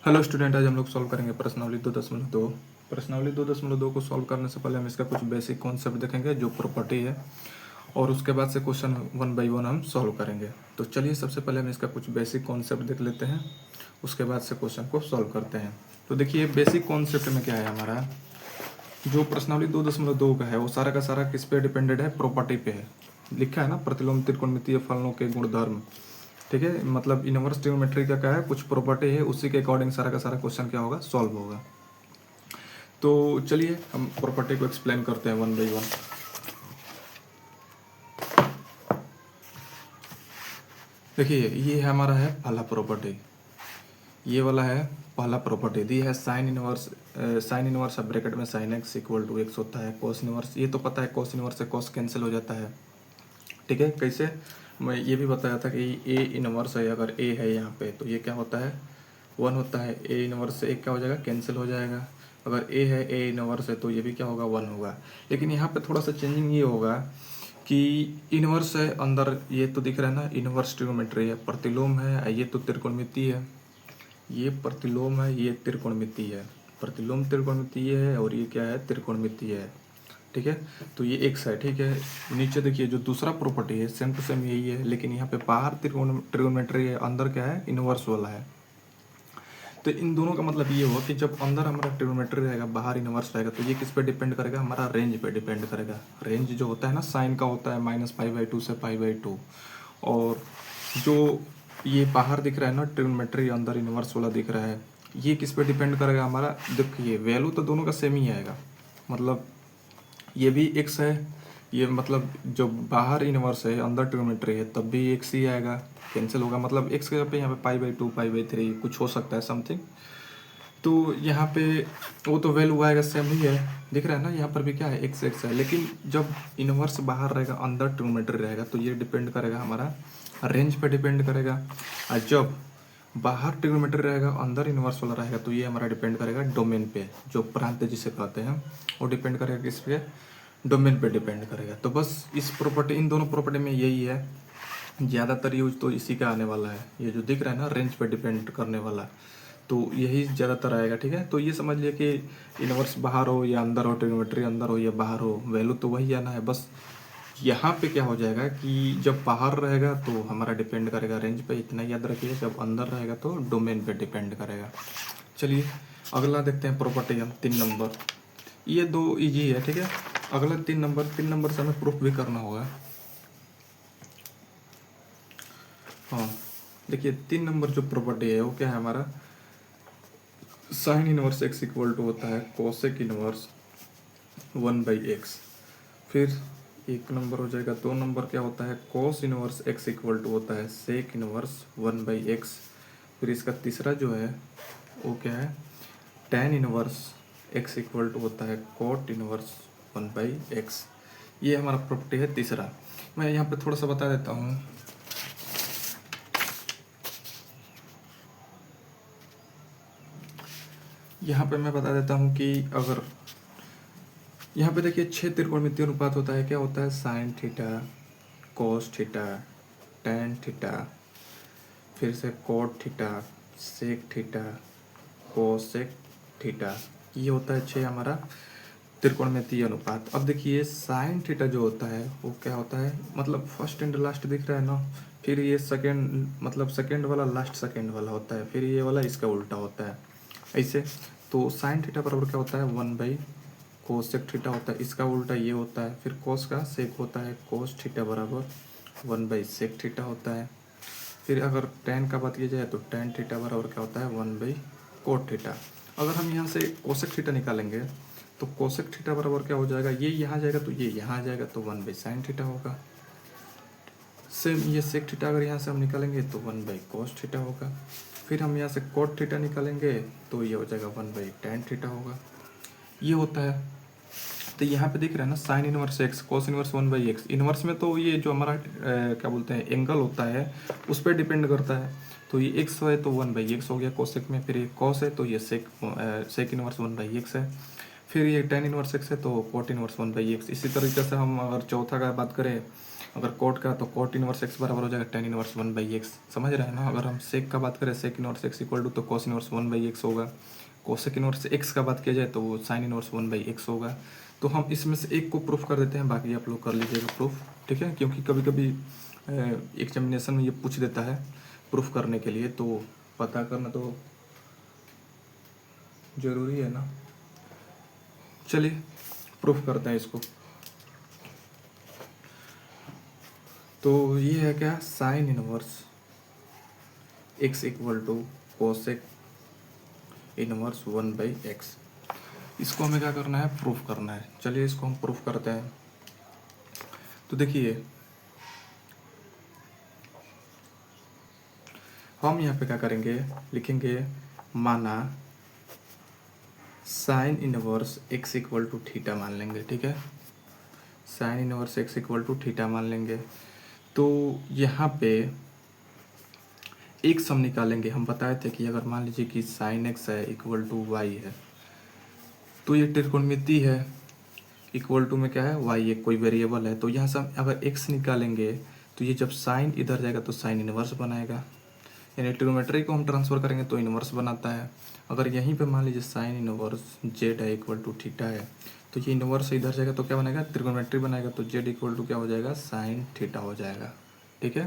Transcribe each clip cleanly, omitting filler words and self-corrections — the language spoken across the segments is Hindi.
हेलो स्टूडेंट, आज हम लोग सॉल्व करेंगे प्रश्नावली 2.2। प्रश्नावली 2.2 को सॉल्व करने से पहले हम इसका कुछ बेसिक कॉन्सेप्ट देखेंगे जो प्रॉपर्टी है, और उसके बाद से क्वेश्चन वन बाय वन हम सॉल्व करेंगे। तो चलिए सबसे पहले हम इसका कुछ बेसिक कॉन्सेप्ट देख लेते हैं, उसके बाद से क्वेश्चन को सॉल्व करते हैं। तो देखिए बेसिक कॉन्सेप्ट में क्या है, हमारा जो प्रश्नावली 2.2 का है वो सारा का सारा किस पे डिपेंडेड है, प्रॉपर्टी पे है। लिखा है ना, प्रतिलोम त्रिकोणमितीय फलनों के गुणधर्म। ठीक है, मतलब इनवर्स ट्रिग्नोमेट्री का क्या है, कुछ प्रॉपर्टी है, उसी के अकॉर्डिंग सारा का सारा क्वेश्चन क्या होगा, सॉल्व होगा। तो चलिए हम प्रॉपर्टी को एक्सप्लेन करते हैं वन बाय वन। देखिए ये हमारा है पहला प्रॉपर्टी, ये वाला है पहला प्रॉपर्टी दी है साइन इनवर्स अब ब्रैकेट में sine x equal to x होता है। कॉस इनवर्स ये तो पता है, कॉस इनवर्स से कॉस कैंसिल हो जाता है। ठीक है, कैसे, मैं ये भी बताया था कि ए इनवर्स है, अगर ए है यहाँ पे तो ये क्या होता है, वन होता है। ए इनवर्स से एक क्या हो जाएगा, कैंसिल हो जाएगा। अगर ए है, ए इनवर्स है, तो ये भी क्या होगा, वन होगा। लेकिन यहाँ पे थोड़ा सा चेंजिंग ये होगा कि इनवर्स है अंदर, ये तो दिख रहा है ना, इनवर्स ट्रिग्नोमेट्री है, प्रतिलोम है, ये तो त्रिकोणमितीय है। ये प्रतिलोम है, ये त्रिकोणमितीय है। प्रतिलोम त्रिकोणमितीय है और ये क्या है, त्रिकोणमितीय है। ठीक है, तो ये एक्स है। ठीक है, नीचे देखिए जो दूसरा प्रॉपर्टी है सेम टू सेम यही है, लेकिन यहाँ पे बाहर त्रिकोणमेट्री है, अंदर क्या है, इनवर्स वाला है। तो इन दोनों का मतलब ये हुआ कि जब अंदर हमारा ट्रिग्नोमेट्री रहेगा, बाहर इनवर्स रहेगा, तो ये किस पे डिपेंड करेगा, हमारा रेंज पे डिपेंड करेगा। रेंज जो होता है ना, साइन का होता है -π/2 से π/2, और जो ये बाहर दिख रहा है ना ट्रिग्नोमेट्री, अंदर इनवर्स वाला दिख रहा है, ये किस पे डिपेंड करेगा हमारा। देखिए वैल्यू तो दोनों का सेम ही आएगा, मतलब ये भी एक्स है, ये मतलब जो बाहर इनवर्स है अंदर ट्रिग्नोमेट्री है तब भी एक्स ही आएगा, कैंसिल होगा। मतलब एक्स के जगह पे यहाँ पे π/2 π/3 कुछ हो सकता है समथिंग। तो यहाँ पे वो तो वैल्यू आएगा, सेम ही है, दिख रहा है ना, यहाँ पर भी क्या है, एक्स एक्स है। लेकिन जब इनवर्स बाहर रहेगा, अंदर ट्रिग्नोमेट्री रहेगा, तो ये डिपेंड करेगा हमारा रेंज पे डिपेंड करेगा। और जब बाहर ट्रिग्नोमेट्री रहेगा, अंदर इनवर्स वाला रहेगा, तो ये हमारा डिपेंड करेगा डोमेन पे, जो प्रांत जिसे कहते हैं, वो डिपेंड करेगा किस पे, डोमेन पे डिपेंड करेगा। तो बस इस प्रॉपर्टी, इन दोनों प्रॉपर्टी में यही है, ज़्यादातर यूज तो इसी का आने वाला है। ये जो दिख रहा है ना, रेंज पे डिपेंड करने वाला, तो यही ज़्यादातर आएगा। ठीक है, तो ये समझ लिया कि इनवर्स बाहर हो या अंदर हो, ट्रिग्नोमेट्री अंदर हो या बाहर हो, वैल्यू तो वही आना है। बस यहाँ पे क्या हो जाएगा कि जब बाहर रहेगा तो हमारा डिपेंड करेगा रेंज पे, इतना याद रखिए। जब अंदर रहेगा तो डोमेन पे डिपेंड करेगा। चलिए अगला देखते हैं प्रॉपर्टी हम 3 नंबर। ये दो इजी है। ठीक है, अगला 3 नंबर से हमें प्रूफ भी करना होगा। हाँ देखिए 3 नंबर जो प्रॉपर्टी है वो क्या है हमारा, sine inverse x equal to होता है कोसेक इनवर्स 1/x। फिर 1 नंबर हो जाएगा। 2 नंबर क्या होता है, cos inverse x equal to होता है सेक इनवर्स 1/x। फिर इसका तीसरा जो है वो क्या है, tan inverse x equal to होता है कोट इनवर्स 1/x। ये हमारा प्रॉपर्टी है तीसरा। मैं यहाँ पे थोड़ा सा बता देता हूँ। यहाँ पे मैं बता देता हूँ कि अगर यहाँ पे देखिए 6 त्रिकोणमितीय अनुपात होता है, क्या होता है, sine theta, cos theta, tan theta, फिर से cot theta, sec theta, cosec theta, ये होता है 6 हमारा त्रिकोणमितीय अनुपात। अब देखिए साइन थीटा जो होता है वो क्या होता है, मतलब फर्स्ट एंड लास्ट दिख रहा है ना, फिर ये सेकेंड, मतलब सेकेंड वाला लास्ट सेकेंड वाला होता है, फिर ये वाला इसका उल्टा होता है ऐसे। तो साइन थीटा बराबर क्या होता है, 1/कोसेक थीटा होता है, इसका उल्टा ये होता है। फिर कोस का सेक होता है, कोस थीटा बराबर 1/सेक थीटा होता है। फिर अगर टेन का बात की जाए तो टेन थीटा बराबर क्या होता है, 1/कोट थीटा। अगर हम यहाँ से कोसेक थीटा निकालेंगे तो कोसेक थीटा बराबर क्या हो जाएगा, ये यहाँ जाएगा तो ये यहाँ जाएगा, तो 1/साइन थीटा होगा। सेम ये सेक थीटा अगर यहाँ से हम निकालेंगे तो 1/कोस थीटा होगा। फिर हम यहाँ से कोट थीटा निकालेंगे तो ये हो जाएगा 1/टेन थीटा होगा। ये होता है। तो यहाँ पे दिख रहा है ना, sign inverse x cos inverse 1/x। Inverse में तो ये जो हमारा क्या बोलते हैं एंगल होता है उस पर डिपेंड करता है। तो ये एक्स है तो 1/x हो गया कोसेक में। फिर ये कॉस है तो ये सेक इनवर्स 1/x है। फिर ये टेन इनवर्स एक्स है तो कोट इनवर्स 1/x। इसी तरीके से हम अगर चौथा का बात करें अगर कोट का तो कोट इनवर्स एक्स बराबर हो जाएगा टेन इनवर्स 1/x, समझ रहे हैं ना। अगर हम सेक का बात करें sec inverse x equal to तो कोस इनवर्स 1/x होगा। कोसेक इनवर्स एक्स का बात किया जाए तो वो साइन इनवर्स 1/x होगा। तो हम इसमें से एक को प्रूफ कर देते हैं, बाकी आप लोग कर लीजिएगा प्रूफ, ठीक है। क्योंकि कभी कभी एग्जामिनेशन में ये पूछ देता है प्रूफ करने के लिए, तो पता करना तो ज़रूरी है ना। चलिए प्रूफ करते हैं इसको। तो ये है क्या, sine inverse x equal to cosec inverse 1/x। इसको हमें क्या करना है, प्रूफ करना है। चलिए इसको हम प्रूफ करते हैं। तो देखिए हम यहाँ पे क्या करेंगे, लिखेंगे माना sine inverse x equal to theta मान लेंगे, ठीक है। Sine inverse x equal to theta मान लेंगे। तो यहाँ पे एक सम निकालेंगे। हम बताए थे कि अगर मान लीजिए कि साइन एक्स है इक्वल टू वाई है, तो ये त्रिकोणमिति है। इक्वल टू में क्या है, वाई एक कोई वेरिएबल है। तो यहाँ से हम अगर एक्स निकालेंगे तो ये जब साइन इधर जाएगा तो साइन इनवर्स बनाएगा, यानी ट्रिग्नोमेट्री को हम ट्रांसफर करेंगे तो इनवर्स बनाता है। अगर यहीं पे मान लीजिए साइन इनवर्स जेड है इक्वल टू थीटा है, तो ये इनवर्स इधर जाएगा तो क्या बनेगा, त्रिकोणमिति बनाएगा। तो जेड इक्वल टू क्या हो जाएगा, साइन थीटा हो जाएगा, ठीक है।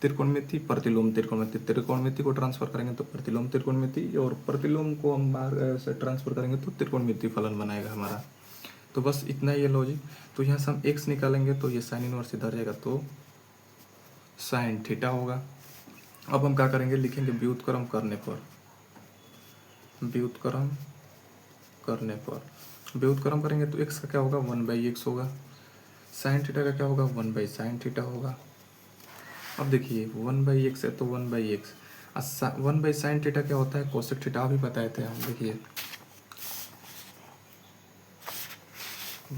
त्रिकोणमिति प्रतिलोम त्रिकोणमिति, त्रिकोणमिति को ट्रांसफर करेंगे तो प्रतिलोम त्रिकोणमिति, और प्रतिलोम को हम बाहर से ट्रांसफर करेंगे तो त्रिकोणमिति फलन बनाएगा हमारा। तो बस इतना ही है लॉजिक। तो यहाँ से हम एक्स निकालेंगे तो ये साइन इनवर्स इधर जाएगा तो साइन थीटा होगा। अब हम क्या करेंगे, लिखेंगे व्युत्क्रम करने पर, व्युत्क्रम करने पर व्युत्क्रम करेंगे तो एक्स का क्या होगा, 1/x होगा। साइन थीटा का क्या होगा, 1/sin थीटा होगा। अब देखिए 1/x है तो 1/x, 1/sin थीटा क्या होता है, कोसेक थीटा भी बताए थे हम। देखिए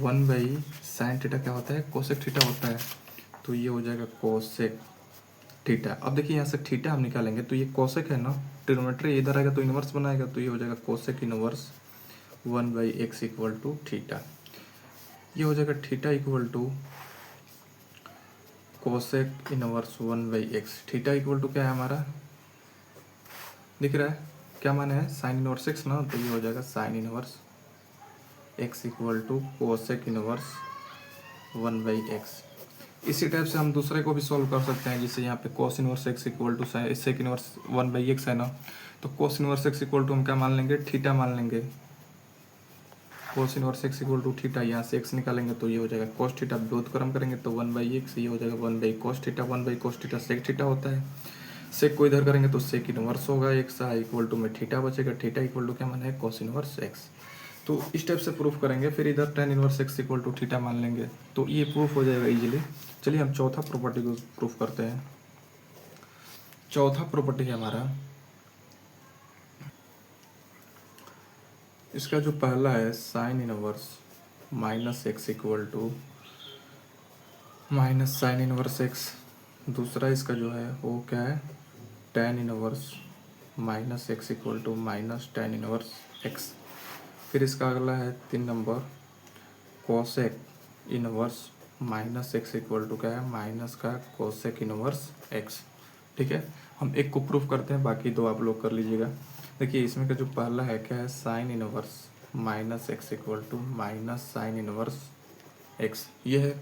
1/sin थीटा क्या होता है, कोसेक थीटा होता है। तो ये हो जाएगा कोसेक थीटा। अब देखिए यहाँ से थीटा हम निकालेंगे तो ये कोसेक है ना, ट्रिग्नोमेट्री इधर आएगा तो इनवर्स बनाएगा। तो ये हो जाएगा cosec inverse 1/x equal to theta. ये हो जाएगा theta equal to cosec inverse 1/x। Theta equal to क्या है हमारा, दिख रहा है क्या माने है, साइन इनवर्स एक्स ना। तो ये हो जाएगा sine inverse x equal to cosec inverse 1/x। इसी टाइप से हम दूसरे को भी सॉल्व कर सकते हैं। जैसे यहाँ पे cos inverse x equal to sec inverse 1/x है ना, तो cos inverse x equal to हम क्या मान लेंगे, थीटा मान लेंगे। Cos inverse x equal to theta, यहाँ से एक्स निकालेंगे तो ये हो जाएगा कोस थीटा, व्युत्क्रम करेंगे तो 1/x, ये हो जाएगा 1/cos theta. 1/cos theta sec theta होता है। सेक को इधर करेंगे तो सेक इनवर्स होगा एक्स, इक्वल टू में थीटा बचेगा। थीटा इक्वल टू क्या माना है, कोस इनवर्स एक्स। तो इस टाइप से प्रूफ करेंगे। फिर इधर tan inverse x equal to theta मान लेंगे तो ये प्रूफ हो जाएगा इजीली। चलिए हम चौथा प्रॉपर्टी को प्रूफ करते हैं। चौथा प्रॉपर्टी है हमारा, इसका जो पहला है sine inverse minus x equal to minus sine inverse x. दूसरा इसका जो है वो क्या है, tan inverse minus x equal to minus tan inverse x. फिर इसका अगला है 3 number cosec inverse minus x equal to क्या है, माइनस का कोसेक इनवर्स एक्स, ठीक है। हम एक को प्रूफ करते हैं, बाकी दो आप लोग कर लीजिएगा। देखिए इसमें का जो पहला है क्या है, sine inverse minus x equal to minus sine inverse x, ये है।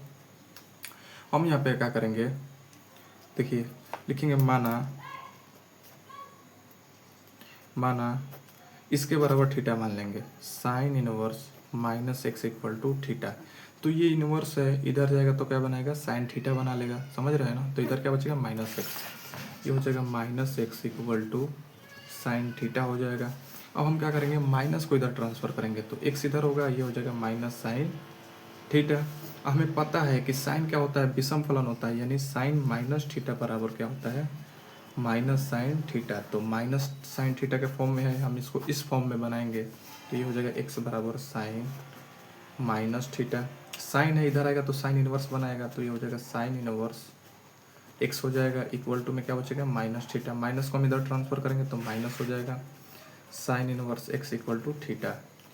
हम यहाँ पे क्या करेंगे, देखिए लिखेंगे माना इसके बराबर थीटा मान लेंगे, sine inverse minus x equal to theta. तो ये इनवर्स है, इधर जाएगा तो क्या बनाएगा, साइन थीटा बना लेगा, समझ रहे हैं ना। तो इधर क्या बचेगा, माइनस एक्स, ये हो जाएगा minus x equal to sine theta हो जाएगा। अब हम क्या करेंगे, माइनस को इधर ट्रांसफर करेंगे तो एक्स इधर होगा, ये हो जाएगा माइनस साइन थीटा। हमें पता है कि साइन क्या होता है, विषम फलन होता है, यानी साइन माइनस थीटा बराबर क्या होता है, माइनस साइन थीटा। तो माइनस साइन थीटा के फॉर्म में है, हम इसको इस फॉर्म में बनाएंगे तो ये हो जाएगा एक्स बराबर साइन माइनस थीटा। साइन है इधर आएगा तो साइन इनवर्स बनाएगा, तो ये हो जाएगा साइन इनवर्स एक्स हो जाएगा, इक्वल टू में क्या बचेगा, माइनस थीटा। माइनस को हम इधर ट्रांसफर करेंगे तो माइनस हो जाएगा sine inverse x equal to theta,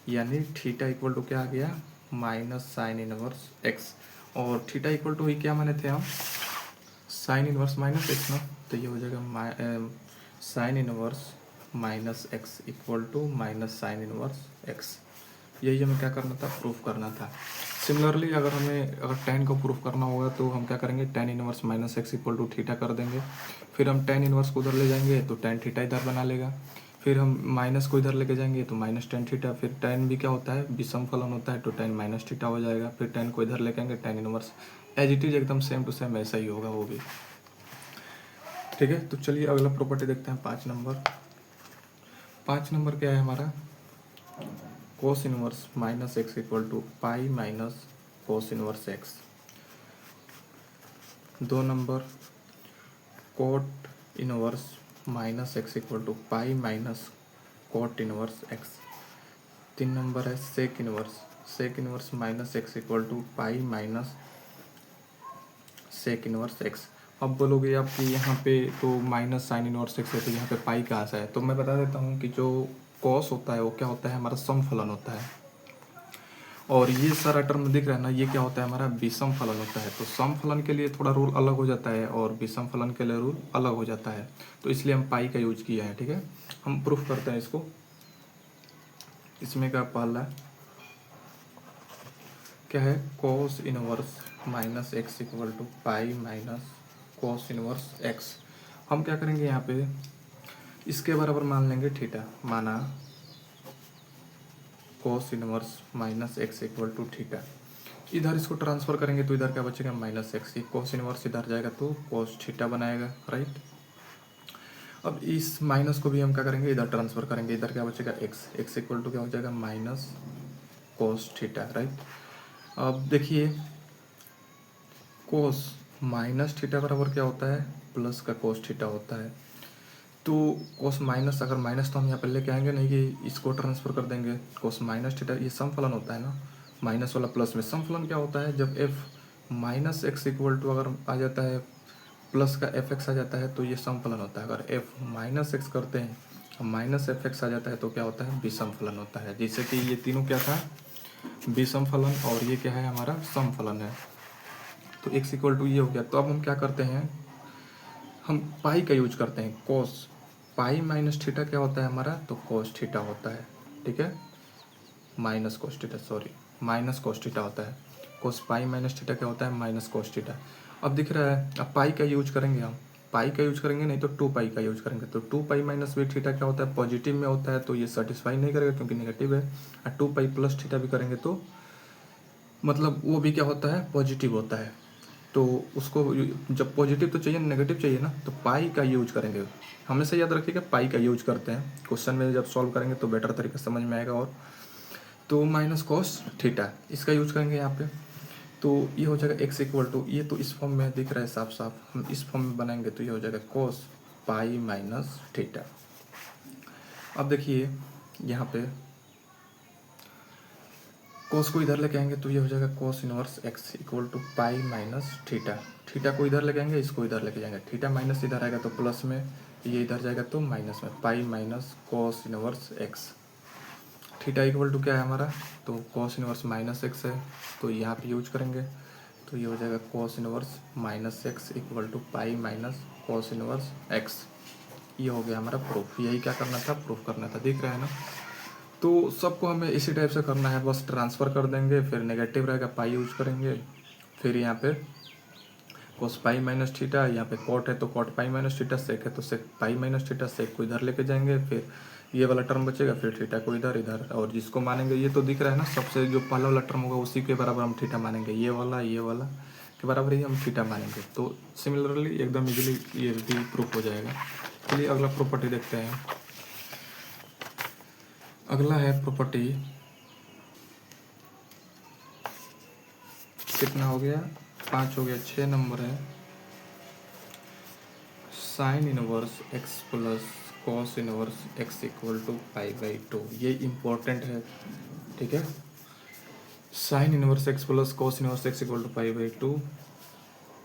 यानी थीटा इक्वल टू क्या आ गया, माइनस साइन इनवर्स एक्स। और थीटा इक्वल टू ही क्या माने थे हम, साइन इनवर्स माइनस एक्स ना, तो ये हो जाएगा sine inverse minus x equal to minus sine inverse x. यही हमें क्या करना था, प्रूफ करना था। सिमिलरली अगर tan को प्रूफ करना होगा तो हम क्या करेंगे, tan inverse minus x equal to theta कर देंगे। फिर हम tan इनवर्स को उधर ले जाएंगे तो tan थीटा इधर बना लेगा। फिर हम माइनस को इधर लेके जाएंगे तो माइनस tan थीटा। फिर tan भी क्या होता है, विषम फलन होता है, तो tan माइनस थीटा हो जाएगा। फिर tan को इधर लेके आएंगे, tan inverse as it is एकदम सेम टू सेम ऐसा ही होगा वो भी। ठीक है, तो चलिए अगला प्रॉपर्टी देखते हैं 5 नंबर। 5 नंबर क्या है हमारा, cos inverse minus x equal to pi minus cos inverse x. 2 number cot inverse minus x equal to pi minus cot inverse x. 3 number है sec inverse minus x equal to pi minus sec inverse x. अब बोलोगे आप कि यहाँ पे तो माइनस साइन इनवर्स एक्स है तो यहाँ पे पाई कहाँ से है, तो मैं बता देता हूँ कि जो कॉस होता है वो क्या होता है, हमारा सम फलन होता है। और ये सारा टर्म दिख रहा है ना, ये क्या होता है, हमारा विषम फलन होता है। तो सम फलन के लिए थोड़ा रूल अलग हो जाता है और विषम फलन के लिए रूल अलग हो जाता है, तो इसलिए हम पाई का यूज किया है। ठीक है, हम प्रूफ करते हैं इसको। इसमें का पहला क्या है, cos inverse minus x equal to pi minus cos inverse x. हम क्या करेंगे, यहाँ पे इसके बराबर मान लेंगे थीटा, माना cos inverse minus x equal to theta. इधर इसको ट्रांसफर करेंगे तो इधर क्या बचेगा, माइनस एक्स। कॉस इनवर्स इधर जाएगा तो कॉस थीटा बनाएगा, राइट। अब इस माइनस को भी हम क्या करेंगे, इधर ट्रांसफर करेंगे, इधर क्या बचेगा एक्स इक्वल टू क्या हो जाएगा, माइनस कॉस थीटा, राइट। अब देखिए कोस माइनस थीटा बराबर क्या होता है, प्लस का कोस थीटा होता है। तो कोस माइनस, अगर माइनस तो हम यहाँ पर लेके आएंगे नहीं कि इसको ट्रांसफर कर देंगे। कोस माइनस थीटा ये सम फलन होता है ना, माइनस वाला प्लस में। सम फलन क्या होता है, जब f minus x equal to अगर आ जाता है प्लस का एफ एक्स आ जाता है तो ये सम फलन होता है। अगर एफ माइनस एक्स करते हैं माइनस एफ एक्स आ जाता है तो क्या होता है, विषम फलन होता है। जैसे कि ये तीनों क्या था, विषम फलन, और ये क्या है, हमारा सम फलन है। तो एक्स इक्वल टू ये हो गया। तो अब हम क्या करते हैं, हम पाई का यूज करते हैं। कोस पाई माइनस थीटा क्या होता है हमारा, तो कोस थीटा होता है। ठीक है, minus cos theta, sorry minus cos theta होता है। कोस पाई माइनस थीटा क्या होता है, माइनस कोस थीटा। अब दिख रहा है, अब पाई का यूज करेंगे हम, पाई का यूज करेंगे नहीं तो 2 पाई का यूज करेंगे। तो 2 पाई माइनस बी थीटा क्या होता है, पॉजिटिव में होता है, तो ये सेटिस्फाई नहीं करेगा क्योंकि नेगेटिव है। और 2 पाई प्लस थीटा भी करेंगे तो मतलब वो भी क्या होता है, पॉजिटिव होता है। तो उसको जब पॉजिटिव तो चाहिए, नेगेटिव चाहिए ना, तो पाई का यूज करेंगे। हमेशा याद रखिएगा पाई का यूज करते हैं, क्वेश्चन में जब सॉल्व करेंगे तो बेटर तरीके से समझ में आएगा। और तो माइनस कॉस थीटा इसका यूज करेंगे यहाँ पे, तो ये हो जाएगा एक्स इक्वल टू, ये तो इस फॉर्म में दिख रहा है साफ साफ, हम इस फॉर्म में बनाएंगे तो ये हो जाएगा कॉस पाई माइनस थीटा। अब देखिए यहाँ पे कोस को इधर लेके आएंगे तो ये हो जाएगा cos inverse x equal to pi minus theta. Theta को इधर लेके आएंगे, इसको इधर लेके जाएंगे, थीटा माइनस इधर आएगा तो प्लस में, ये इधर जाएगा तो माइनस में, pi minus cos inverse x. Theta equal to क्या है हमारा, तो कोस इनवर्स माइनस एक्स है, तो यहाँ पे यूज करेंगे तो ये हो जाएगा cos inverse minus x equal to pi minus cos inverse x. ये हो गया हमारा प्रूफ। यही क्या करना था, प्रूफ करना था, दिख रहा है ना। तो सबको हमें इसी टाइप से करना है, बस ट्रांसफ़र कर देंगे, फिर नेगेटिव रहेगा पाई यूज करेंगे, फिर यहाँ पे कोस पाई माइनस थीटा, यहाँ पे कॉट है तो कॉट पाई माइनस थीटा, सेक है तो सेक पाई माइनस थीटा, सेक को इधर लेके जाएंगे, फिर ये वाला टर्म बचेगा, फिर थीटा को इधर इधर, और जिसको मानेंगे ये तो दिख रहा है ना, सबसे जो पहला वाला टर्म होगा उसी के बराबर हम थीटा मानेंगे, ये वाला के बराबर ही हम थीटा मानेंगे। तो सिमिलरली एकदम इजीली ये भी प्रूफ हो जाएगा। चलिए अगला प्रॉपर्टी देखते हैं। अगला है प्रॉपर्टी, कितना हो गया, 5 हो गया, 6 नंबर है sine inverse x plus cos inverse x equal to pi by 2। ये इम्पोर्टेंट है, ठीक है। Sine inverse x plus cos inverse x equal to pi by 2।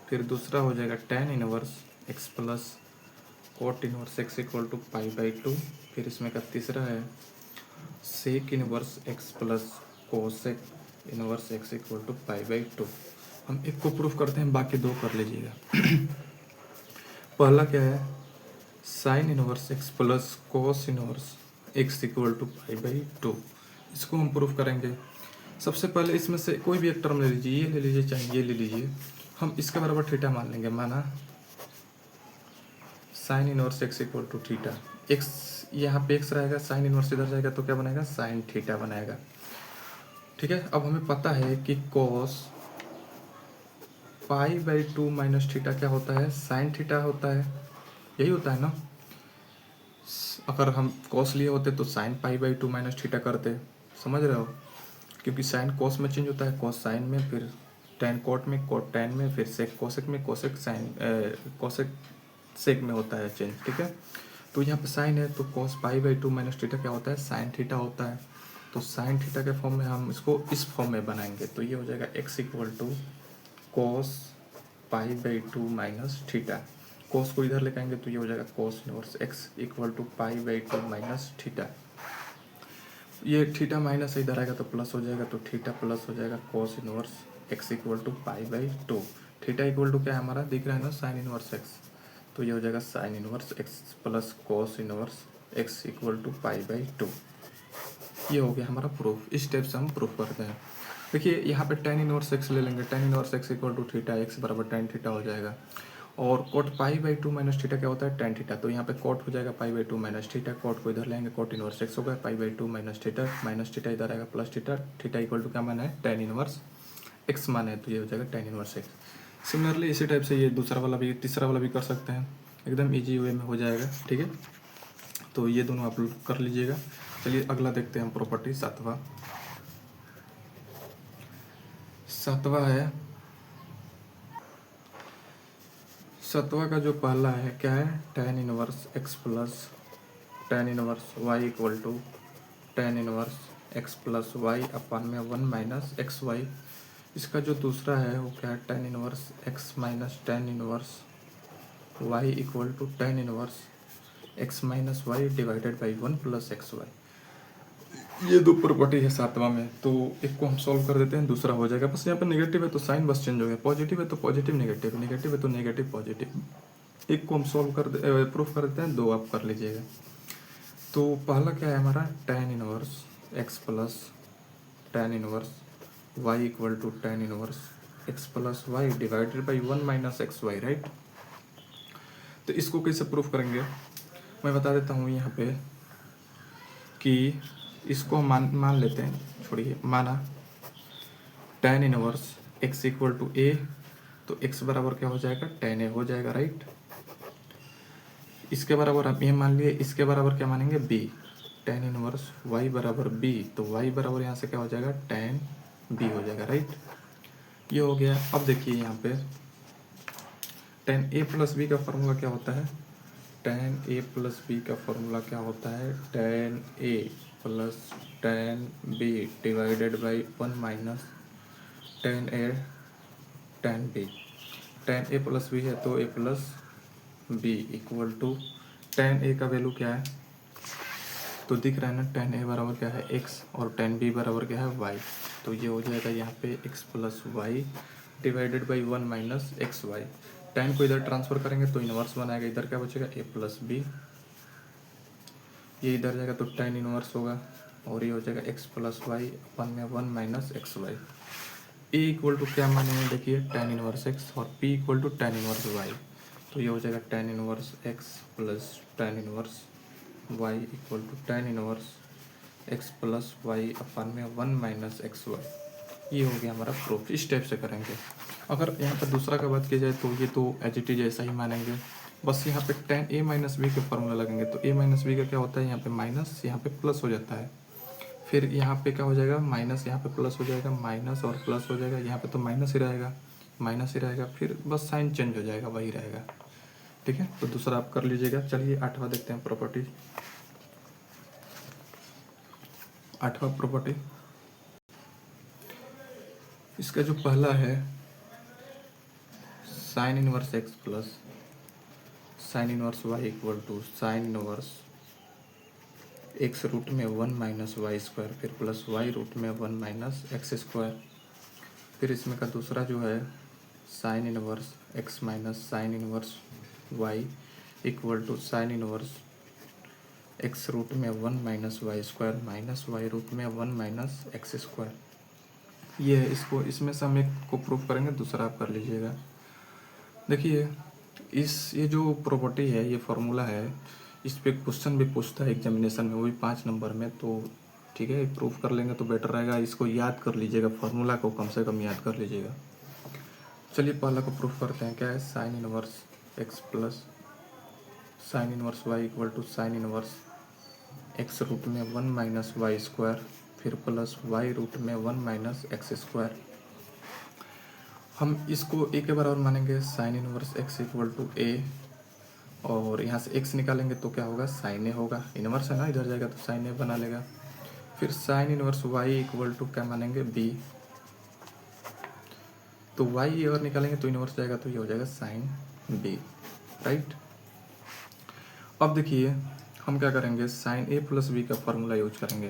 फिर दूसरा हो जाएगा tan inverse x plus cot inverse x equal to pi by 2। फिर इसमें का तीसरा है sec inverse x plus cosec inverse x equal to pi by 2। हम एक को प्रूफ करते हैं, बाकी दो कर लीजिएगा। पहला क्या है, sine inverse x plus cos inverse x equal to pi by 2। इसको हम प्रूफ करेंगे। सबसे पहले इसमें से कोई भी एक टर्म ले लीजिए, ये ले लीजिए चाहे ये ले लीजिए। हम इसके बराबर थीटा मान लेंगे। माना sine inverse x equal to theta, x यहाँ पे एक्स रहेगा, साइन इनवर्स इधर जाएगा तो क्या बनेगा, साइन थीटा बनाएगा। ठीक है। अब हमें पता है कि cos pi by 2 minus theta क्या होता है, साइन थीटा होता है। यही होता है ना। अगर हम कॉस लिए होते तो sine pi by 2 minus theta करते, समझ रहे हो। क्योंकि साइन कॉस में चेंज होता है, कॉस साइन में, फिर टेन कॉट में, कॉट टेन में, फिर सेक कोसेक में, कोसेक साइन कोसेक सेक में होता है चेंज। ठीक है। तो यहाँ पे साइन है तो cos pi by 2 minus theta क्या होता है, साइन थीटा होता है। तो साइन थीटा के फॉर्म में हम इसको इस फॉर्म में बनाएंगे तो ये हो जाएगा x equal to cos pi by 2 minus theta. Cos को इधर लेके आएंगे तो ये हो जाएगा cos inverse x equal to pi by 2 minus theta. ये थीटा माइनस इधर आएगा तो प्लस हो जाएगा, तो थीटा प्लस हो जाएगा cos inverse x equal to pi by 2। Theta equal to क्या है हमारा, दिख रहा है ना, साइन इनवर्स एक्स। तो ये हो जाएगा sine inverse x plus cos inverse x equal to pi by 2। ये हो गया हमारा प्रूफ। इस स्टेप से हम प्रूफ करते हैं। देखिए यहाँ पे टेन इनवर्स एक्स ले लेंगे, tan inverse x equal to theta, x बराबर टेन थीटा हो जाएगा। और cot pi by 2 minus theta क्या होता है, टेन थीटा। तो यहाँ पे कोट हो जाएगा pi by 2 minus theta, cot को इधर लेंगे, कोट इनवर्स एक्स होगा, पाई बाई 2 माइनस थीटा इधर आएगा plus theta, theta equal to क्या माना है, टेन इनवर्स एक्स माना है, तो ये हो जाएगा टेन इनवर्स एक्स। सिमिलरली इसी टाइप से ये दूसरा वाला भी, तीसरा वाला भी कर सकते हैं, एकदम ईजी वे में हो जाएगा। ठीक है। तो ये दोनों आप लोग कर लीजिएगा। चलिए अगला देखते हैं हम, प्रॉपर्टी सातवां है। सातवां का जो पहला है क्या है, tan inverse x plus tan inverse y equal to tan inverse x plus y अपन में 1 माइनस एक्स वाई। इसका जो दूसरा है वो क्या है, tan inverse x minus tan inverse y equal to tan inverse x minus y divided by 1 plus x y. ये दो प्रॉपर्टी है सातवां में। तो एक को हम सॉल्व कर देते हैं, दूसरा हो जाएगा। बस यहाँ पे नेगेटिव है तो साइन बस चेंज हो गया, पॉजिटिव है तो पॉजिटिव नेगेटिव, नेगेटिव है तो नेगेटिव पॉजिटिव। एक को हम सॉल्व कर प्रूफ कर देते हैं, दो आप कर लीजिएगा। तो पहला क्या है हमारा, tan inverse x plus tan inverse y equal to tan inverse x plus y divided by 1 minus x y, right. तो इसको कैसे प्रूफ करेंगे मैं बता देता हूँ यहाँ पे कि इसको मान लेते हैं, छोड़िए, माना tan inverse x equal to a, तो एक्स बराबर क्या हो जाएगा, टेन ए हो जाएगा, राइट। इसके बराबर आप ये मान लिए, इसके बराबर क्या मानेंगे, बी। टेन इनवर्स वाई बराबर बी, तो वाई बराबर यहाँ से क्या हो जाएगा, टेन बी हो जाएगा, राइट। ये हो गया। अब देखिए यहाँ पे टेन ए प्लस बी का फॉर्मूला क्या होता है, टेन ए प्लस बी का फॉर्मूला क्या होता है, tan a plus tan b divided by 1 minus tan a tan b. Tan a plus b है तो a plus B equal to tan a का वैल्यू क्या है, तो दिख रहा है ना, टेन ए बराबर क्या है, एक्स, और टेन बी बराबर क्या है, वाई। तो ये हो जाएगा यहाँ पे x plus y divided by 1 minus x y. Tan को इधर ट्रांसफर करेंगे तो इनवर्स बनाएगा, इधर क्या बचेगा, ए प्लस बी, ये इधर जाएगा तो टेन इनवर्स होगा, और ये हो जाएगा एक्स प्लस वाई अपन में 1 minus x y. A equal to क्या मानेंगे, देखिए टेन इनवर्स एक्स, और p equal to tan inverse y. तो ये हो जाएगा tan inverse x plus tan inverse y equal to tan inverse x plus y अपन में 1 माइनस एक्स वाई। ये हो गया हमारा प्रूफ। इस टाइप से करेंगे। अगर यहाँ पर दूसरा का बात की जाए तो ये तो एच टी जैसा ही मानेंगे, बस यहाँ पे टेन ए माइनस बी के फॉर्मूला लगेंगे। तो ए माइनस बी का क्या होता है, यहाँ पे माइनस, यहाँ पे प्लस हो जाता है, फिर यहाँ पे क्या हो जाएगा, माइनस, यहाँ पे प्लस हो जाएगा, माइनस और प्लस हो जाएगा, यहाँ पे तो माइनस ही रहेगा, माइनस ही रहेगा, फिर बस साइन चेंज हो जाएगा, वही रहेगा। ठीक है। तो दूसरा आप कर लीजिएगा। चलिए आठवां देखते हैं प्रॉपर्टी। आठवां प्रॉपर्टी, इसका जो पहला है sine inverse x plus sine inverse y equal to sine inverse x root में 1 माइनस वाई स्क्वायर, फिर प्लस वाई रूट में 1 माइनस एक्स स्क्वायर। फिर इसमें का दूसरा जो है sine inverse x minus sine inverse y equal to sine inverse x root में 1 minus y square minus y root में 1 माइनस एक्स स्क्वायर। ये है, इसको इसमें से हम एक को प्रूफ करेंगे, दूसरा आप कर लीजिएगा। देखिए ये जो प्रॉपर्टी है, ये फार्मूला है, इस पे क्वेश्चन भी पूछता है एग्जामिनेशन में, वो भी 5 नंबर में। तो ठीक है, प्रूफ कर लेंगे तो बेटर रहेगा। इसको याद कर लीजिएगा, फार्मूला को कम से कम याद कर लीजिएगा। चलिए पहला को प्रूफ करते हैं। क्या है? Sine inverse x plus sine inverse y equal to sine inverse x root में 1 माइनस वाई स्क्वायर फिर प्लस वाई रूट में 1 माइनस एक्स स्क्वायर। हम इसको ए के बराबर मानेंगे, sine inverse x equal to a, और यहाँ से एक्स निकालेंगे तो क्या होगा? साइन ए होगा। इनवर्स है ना, इधर जाएगा तो साइन ए बना लेगा। फिर sine inverse y equal to क्या मानेंगे? बी। तो वाई अगर निकालेंगे तो इनवर्स जाएगा तो ये हो जाएगा साइन बी, राइट। अब देखिए हम क्या करेंगे, साइन ए प्लस बी का फॉर्मूला यूज करेंगे।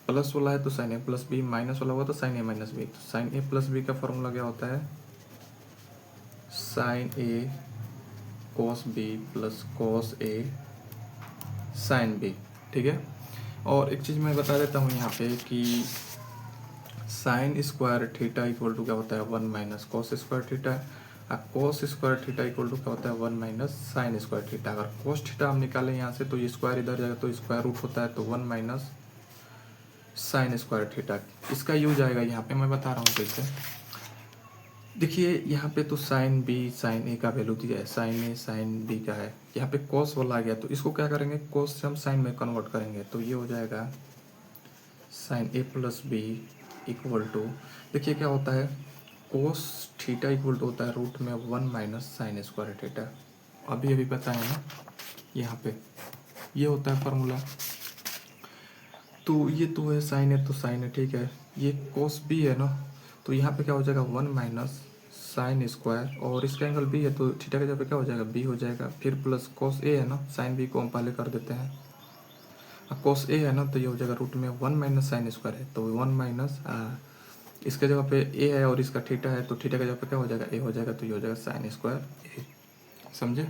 प्लस वाला है तो sign A plus B, minus वाला हुआ तो साइन ए माइनस बी। तो साइन ए प्लस बी का फॉर्मूला क्या होता है? Sign A cos B plus cos A sine B, ठीक है। और एक चीज़ मैं बता देता हूँ यहाँ पे कि sine square theta equal to क्या होता है? 1 माइनस कॉस स्क्वायर थीटा। और cos square theta equal to क्या होता है? 1 माइनस साइन स्क्वायर थीटा। अगर कॉस थीटा हम निकालें यहाँ से तो ये स्क्वायर इधर जाएगा तो स्क्वायर रूट होता है, तो 1 माइनस साइन स्क्वायर थीटा। इसका यूज आएगा यहाँ पे, मैं बता रहा हूँ कैसे। देखिए यहाँ पे तो साइन बी साइन ए का वैल्यू दिया है, साइन ए साइन बी का है। यहाँ पे कॉस वाला आ गया तो इसको क्या करेंगे? कॉस से हम साइन में कन्वर्ट करेंगे, तो ये हो जाएगा sine A plus B equal to, देखिए क्या होता है, कोस थीटा इक्वल टू होता है रूट में 1 माइनस साइन स्क्वायर थीटा। अभी अभी बताए ना, यहाँ पे ये होता है फार्मूला। तो ये तो है साइन है तो साइन है, ठीक है। ये कोस बी है ना, तो यहाँ पे क्या हो जाएगा? 1 माइनस साइन स्क्वायर, और इसका एंगल बी है तो थीटा के जगह पे क्या हो जाएगा? बी हो जाएगा। फिर प्लस कोस ए है ना, साइन बी को हम पहले कर देते हैं। कोस ए है ना, तो ये हो जाएगा रूट में 1 माइनस साइन स्क्वायर है तो 1 माइनस इसके जगह पे ए है और इसका थीटा है, तो थीटा के जगह पे क्या हो जाएगा? ए हो जाएगा, तो ये हो जाएगा साइन स्क्वायर ए। समझे?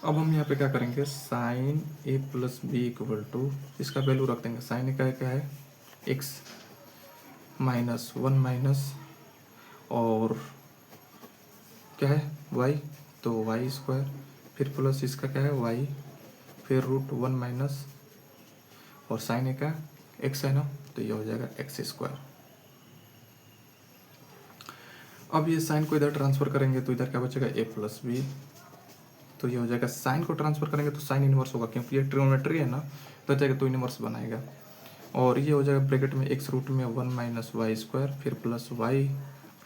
अब हम यहाँ पे क्या करेंगे, sine A plus B equal to, इसका वैल्यू रख देंगे। साइन ए का क्या है? एक्स माइनस 1 माइनस और क्या है? वाई, तो वाई स्क्वायर, फिर प्लस इसका क्या है? वाई, फिर रूट 1 माइनस और साइन ए का एक्स है ना, तो ये हो जाएगा एक्स स्क्वायर। अब ये साइन को इधर ट्रांसफर करेंगे तो इधर क्या बचेगा? ए प्लस बी, तो ये हो जाएगा। साइन को ट्रांसफर करेंगे तो साइन इनवर्स होगा, क्योंकि ये ट्रिग्नोमेट्री है ना, तो जाएगा तो इनवर्स बनाएगा। और ये हो जाएगा ब्रैकेट में एक्स रूट में 1 माइनस वाई स्क्वायर फिर प्लस वाई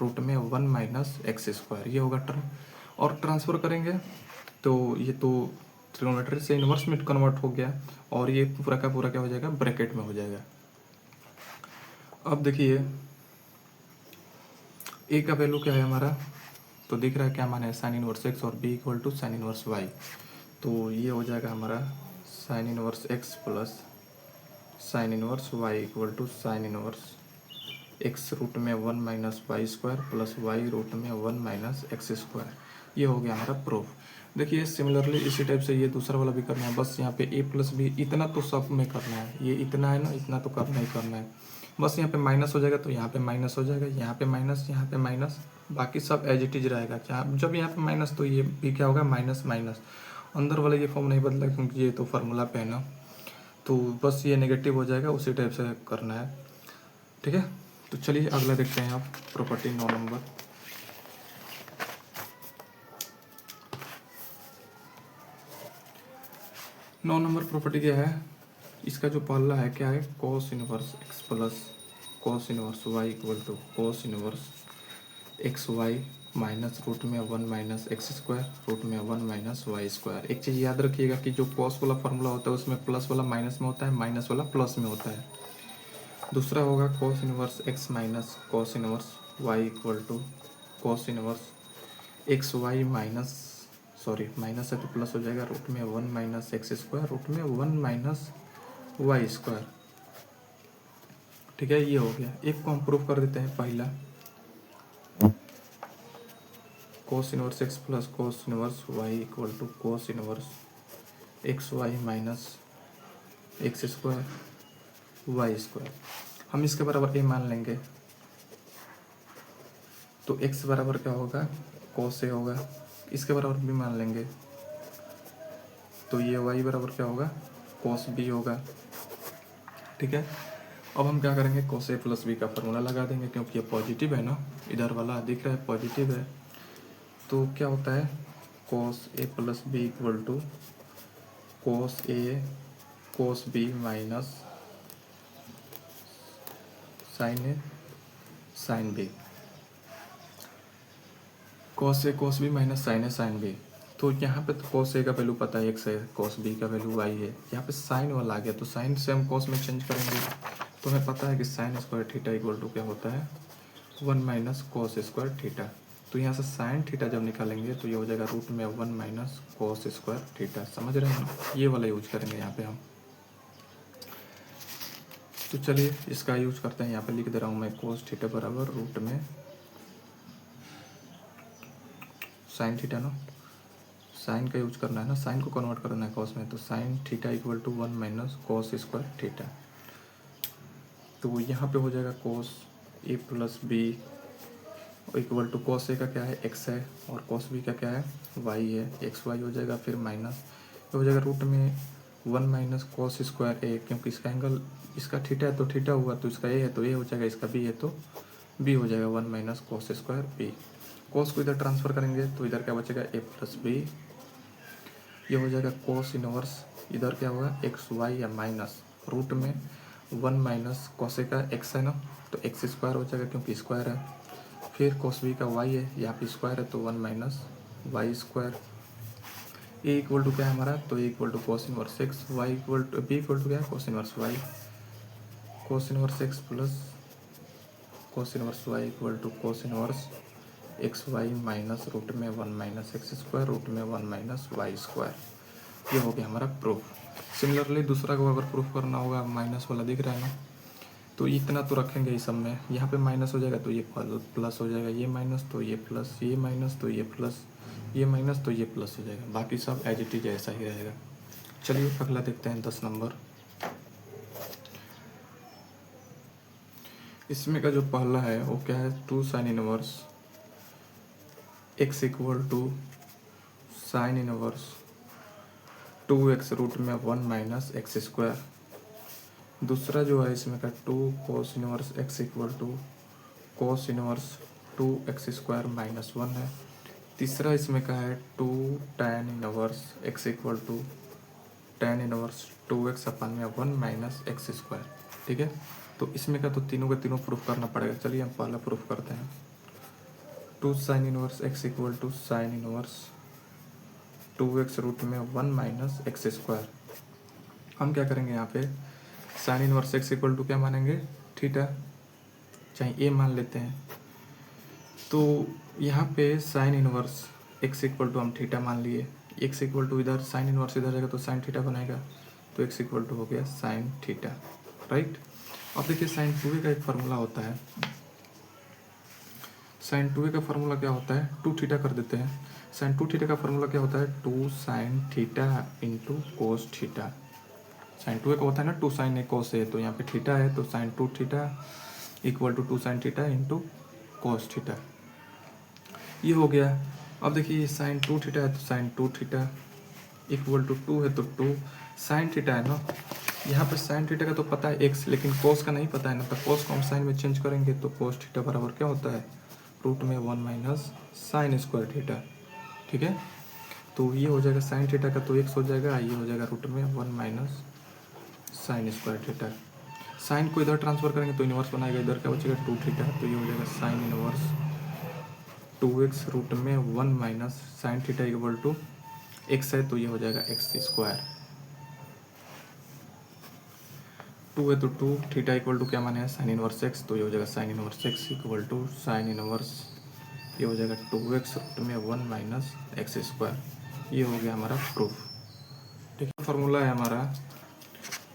रूट में 1 माइनस एक्स स्क्वायर, ये होगा टर्म। और ट्रांसफर करेंगे तो ये तो ट्रिग्नोमेट्री से इनवर्स में कन्वर्ट हो गया, और ये पूरा का पूरा क्या हो जाएगा? ब्रैकेट में हो जाएगा। अब देखिए ए का वैल्यू क्या है हमारा, तो दिख रहा है क्या मान है? साइन इनवर्स एक्स, और B equal to sine inverse y, तो ये हो जाएगा हमारा sine inverse x plus sine inverse y equal to sine inverse x root में 1 minus y square plus y root में 1 माइनस एक्स स्क्वायर। ये हो गया हमारा प्रूफ। देखिए सिमिलरली इसी टाइप से ये दूसरा वाला भी करना है, बस यहाँ पे ए प्लस बी इतना तो सब में करना है, ये इतना है ना, इतना तो करना ही करना है। बस यहाँ पे माइनस हो जाएगा तो यहाँ पे माइनस हो जाएगा, यहाँ पे माइनस, यहाँ पे माइनस, बाकी सब एज इट इज रहेगा। जब यहाँ पे माइनस तो ये भी क्या होगा? Minus minus. अंदर वाला ये फॉर्म नहीं बदला क्योंकि ये तो फार्मूला पे है ना, तो बस ये नेगेटिव हो जाएगा, उसी टाइप से करना है, ठीक है। तो चलिए अगला देखते हैं आप, प्रॉपर्टी 9 नंबर। नौ नंबर प्रॉपर्टी क्या है? इसका जो पहला है क्या है? Cos inverse x plus cos inverse y equal to cos inverse x y minus root में 1 माइनस एक्स स्क्वायर रूट में 1 माइनस वाई स्क्वायर। एक चीज़ याद रखिएगा कि जो कॉस वाला फार्मूला होता है उसमें प्लस वाला माइनस में होता है, माइनस वाला प्लस में होता है। दूसरा होगा cos inverse x minus cos inverse y equal to cos inverse x y minus, sorry minus है तो प्लस हो जाएगा, रूट में 1 माइनस एक्स स्क्वायर रूट में 1 माइनस वाई स्क्वायर। ठीक है, ये हो गया। एक को हम प्रूफ कर देते हैं पहला, cos inverse x plus cos inverse y equal to cos inverse x y minus x square y square. हम इसके बराबर ए मान लेंगे तो x बराबर क्या होगा, कोस ए होगा। इसके बराबर b मान लेंगे तो ये y बराबर क्या होगा, कोस b होगा। ठीक है, अब हम क्या करेंगे, कोस ए प्लस बी का फॉर्मूला लगा देंगे, क्योंकि ये पॉजिटिव है ना, इधर वाला दिख रहा है पॉजिटिव है। तो क्या होता है, cos a plus B equal to cos a cos b minus sine a sine b, cos a cos b minus sine a sine b. तो यहाँ पे तो कोस ए का वैल्यू पता है एक्स है, कोस बी का वैल्यू वाई है। यहाँ पे साइन वाला आ गया तो साइन से हम कोस में चेंज करेंगे। तो हमें पता है कि sine square theta equal to क्या होता है, 1 माइनस कोस स्क्वायर थीटा। तो यहाँ से साइन थीटा जब निकालेंगे तो ये हो जाएगा रूट में 1 माइनस कोस स्क्वायर थीटा। समझ रहे हैं, ये वाला यूज करेंगे यहाँ पे हम। तो चलिए इसका यूज करते हैं। यहाँ पे लिख दे रहा हूँ मैं, कोस थीटा बराबर रूट में साइन थीटा ना, साइन का यूज करना है ना, साइन को कन्वर्ट करना है कॉस में। तो sine theta equal to 1 minus cos square theta. तो यहाँ पे हो जाएगा cos a plus B equal to cos a का क्या है, एक्स है, और कोस बी का क्या है, वाई है। एक्स वाई हो जाएगा, फिर माइनस हो जाएगा रूट में 1 माइनस कोस स्क्वायर ए, क्योंकि इसका एंगल, इसका थीटा है तो थीटा हुआ, तो इसका ए है तो ए हो जाएगा, इसका बी है तो बी हो जाएगा 1 माइनस कोस स्क्वायर बी। कोस को इधर ट्रांसफर करेंगे तो इधर क्या बचेगा, ए प्लस बी। ये हो जाएगा कोस इनवर्स, इधर क्या होगा, एक्स वाई या माइनस रूट में 1 माइनस कोस ए का एक्स है ना, तो एक्स स्क्वायर हो जाएगा क्योंकि स्क्वायर है। फिर कोस बी का वाई है, यहाँ पे स्क्वायर है तो 1 minus y square. A equal to क्या है हमारा, तो a equal to cos inverse x, y equal to b equal to क्या है, cos inverse y. Cos inverse x plus cos inverse y equal to cos inverse x y minus root में 1 माइनस एक्स स्क्वायर रूट में 1 माइनस वाई स्क्वायर। ये हो गया हमारा प्रूफ। सिमिलरली दूसरा को अगर प्रूफ करना होगा, माइनस वाला दिख रहा है ना, तो इतना तो रखेंगे इस सब में। यहाँ पे माइनस हो जाएगा तो ये प्लस हो जाएगा, ये माइनस तो ये प्लस, ये माइनस तो ये प्लस, ये माइनस तो ये प्लस हो जाएगा। बाकी सब एज इट इज ऐसा ही रहेगा। चलिए अगला देखते हैं 10 नंबर। इसमें का जो पहला है वो क्या है, 2 sine inverse x equal to sine inverse 2x root में 1 माइनस एक्स स्क्वायर। दूसरा जो है इसमें का 2 cos inverse x equal to cos inverse 2x square minus 1 है। तीसरा इसमें का है 2 tan inverse x equal to tan inverse 2x upon में 1 माइनस एक्स स्क्वायर। ठीक है, तो इसमें का तो तीनों का तीनों प्रूफ करना पड़ेगा। चलिए हम पहला प्रूफ करते हैं। 2 sine inverse x equal to sine inverse 2x root में 1 माइनस एक्स स्क्वायर। हम क्या करेंगे यहाँ पे, sine inverse x equal to क्या मानेंगे, थीटा, चाहे ए मान लेते हैं। तो यहाँ पे sine inverse x equal to हम थीटा मान लिए, एक्स इक्वल टू इधर साइन इनवर्स इधर जाएगा तो साइन थीटा बनेगा, तो एक्स इक्वल टू हो गया साइन थीटा। राइट, अब देखिए साइन 2a का एक फार्मूला होता है। साइन 2a का फार्मूला क्या होता है, 2 थीटा कर देते हैं। साइन 2 थीटा का फार्मूला क्या होता है, 2 sine theta into cos theta. Sine 2a का होता है ना 2 साइन ए कोस ए, तो यहाँ पे थीटा है तो sine 2 theta equal to 2 sine theta into cos theta. ये हो गया। अब देखिए साइन 2 थीटा है तो साइन 2 थीटा इक्वल टू 2 है तो 2 साइन थीटा है ना। यहाँ पे साइन थीटा का तो पता है एक्स, लेकिन कोस का नहीं पता है ना, तो कोस को हम साइन में चेंज करेंगे तो कोस थीटा बराबर क्या होता है, रूट में 1 माइनस साइन स्क्वायर थीटा। ठीक है, तो ये हो जाएगा साइन थीटा का तो एक्स हो जाएगा, ये हो जाएगा रूट में 1 minus sine square theta. Sine को इधर ट्रांसफर करेंगे तो इनवर्स बनाएगा, इधर क्या बचेगा 2 थीटा, तो ये हो जाएगा साइन इनवर्स 2x रूट में 1 minus sine theta equal to x है तो ये हो जाएगा एक्स स्क्वायर। 2 है तो 2 थीटा इक्वल टू क्या माने है, साइन इनवर्स एक्स, तो ये हो जाएगा sine inverse x equal to sine inverse, ये हो जाएगा 2x रूट में 1 माइनस एक्स स्क्वायर। ये हो गया हमारा प्रूफ। ठीक है, फॉर्मूला है हमारा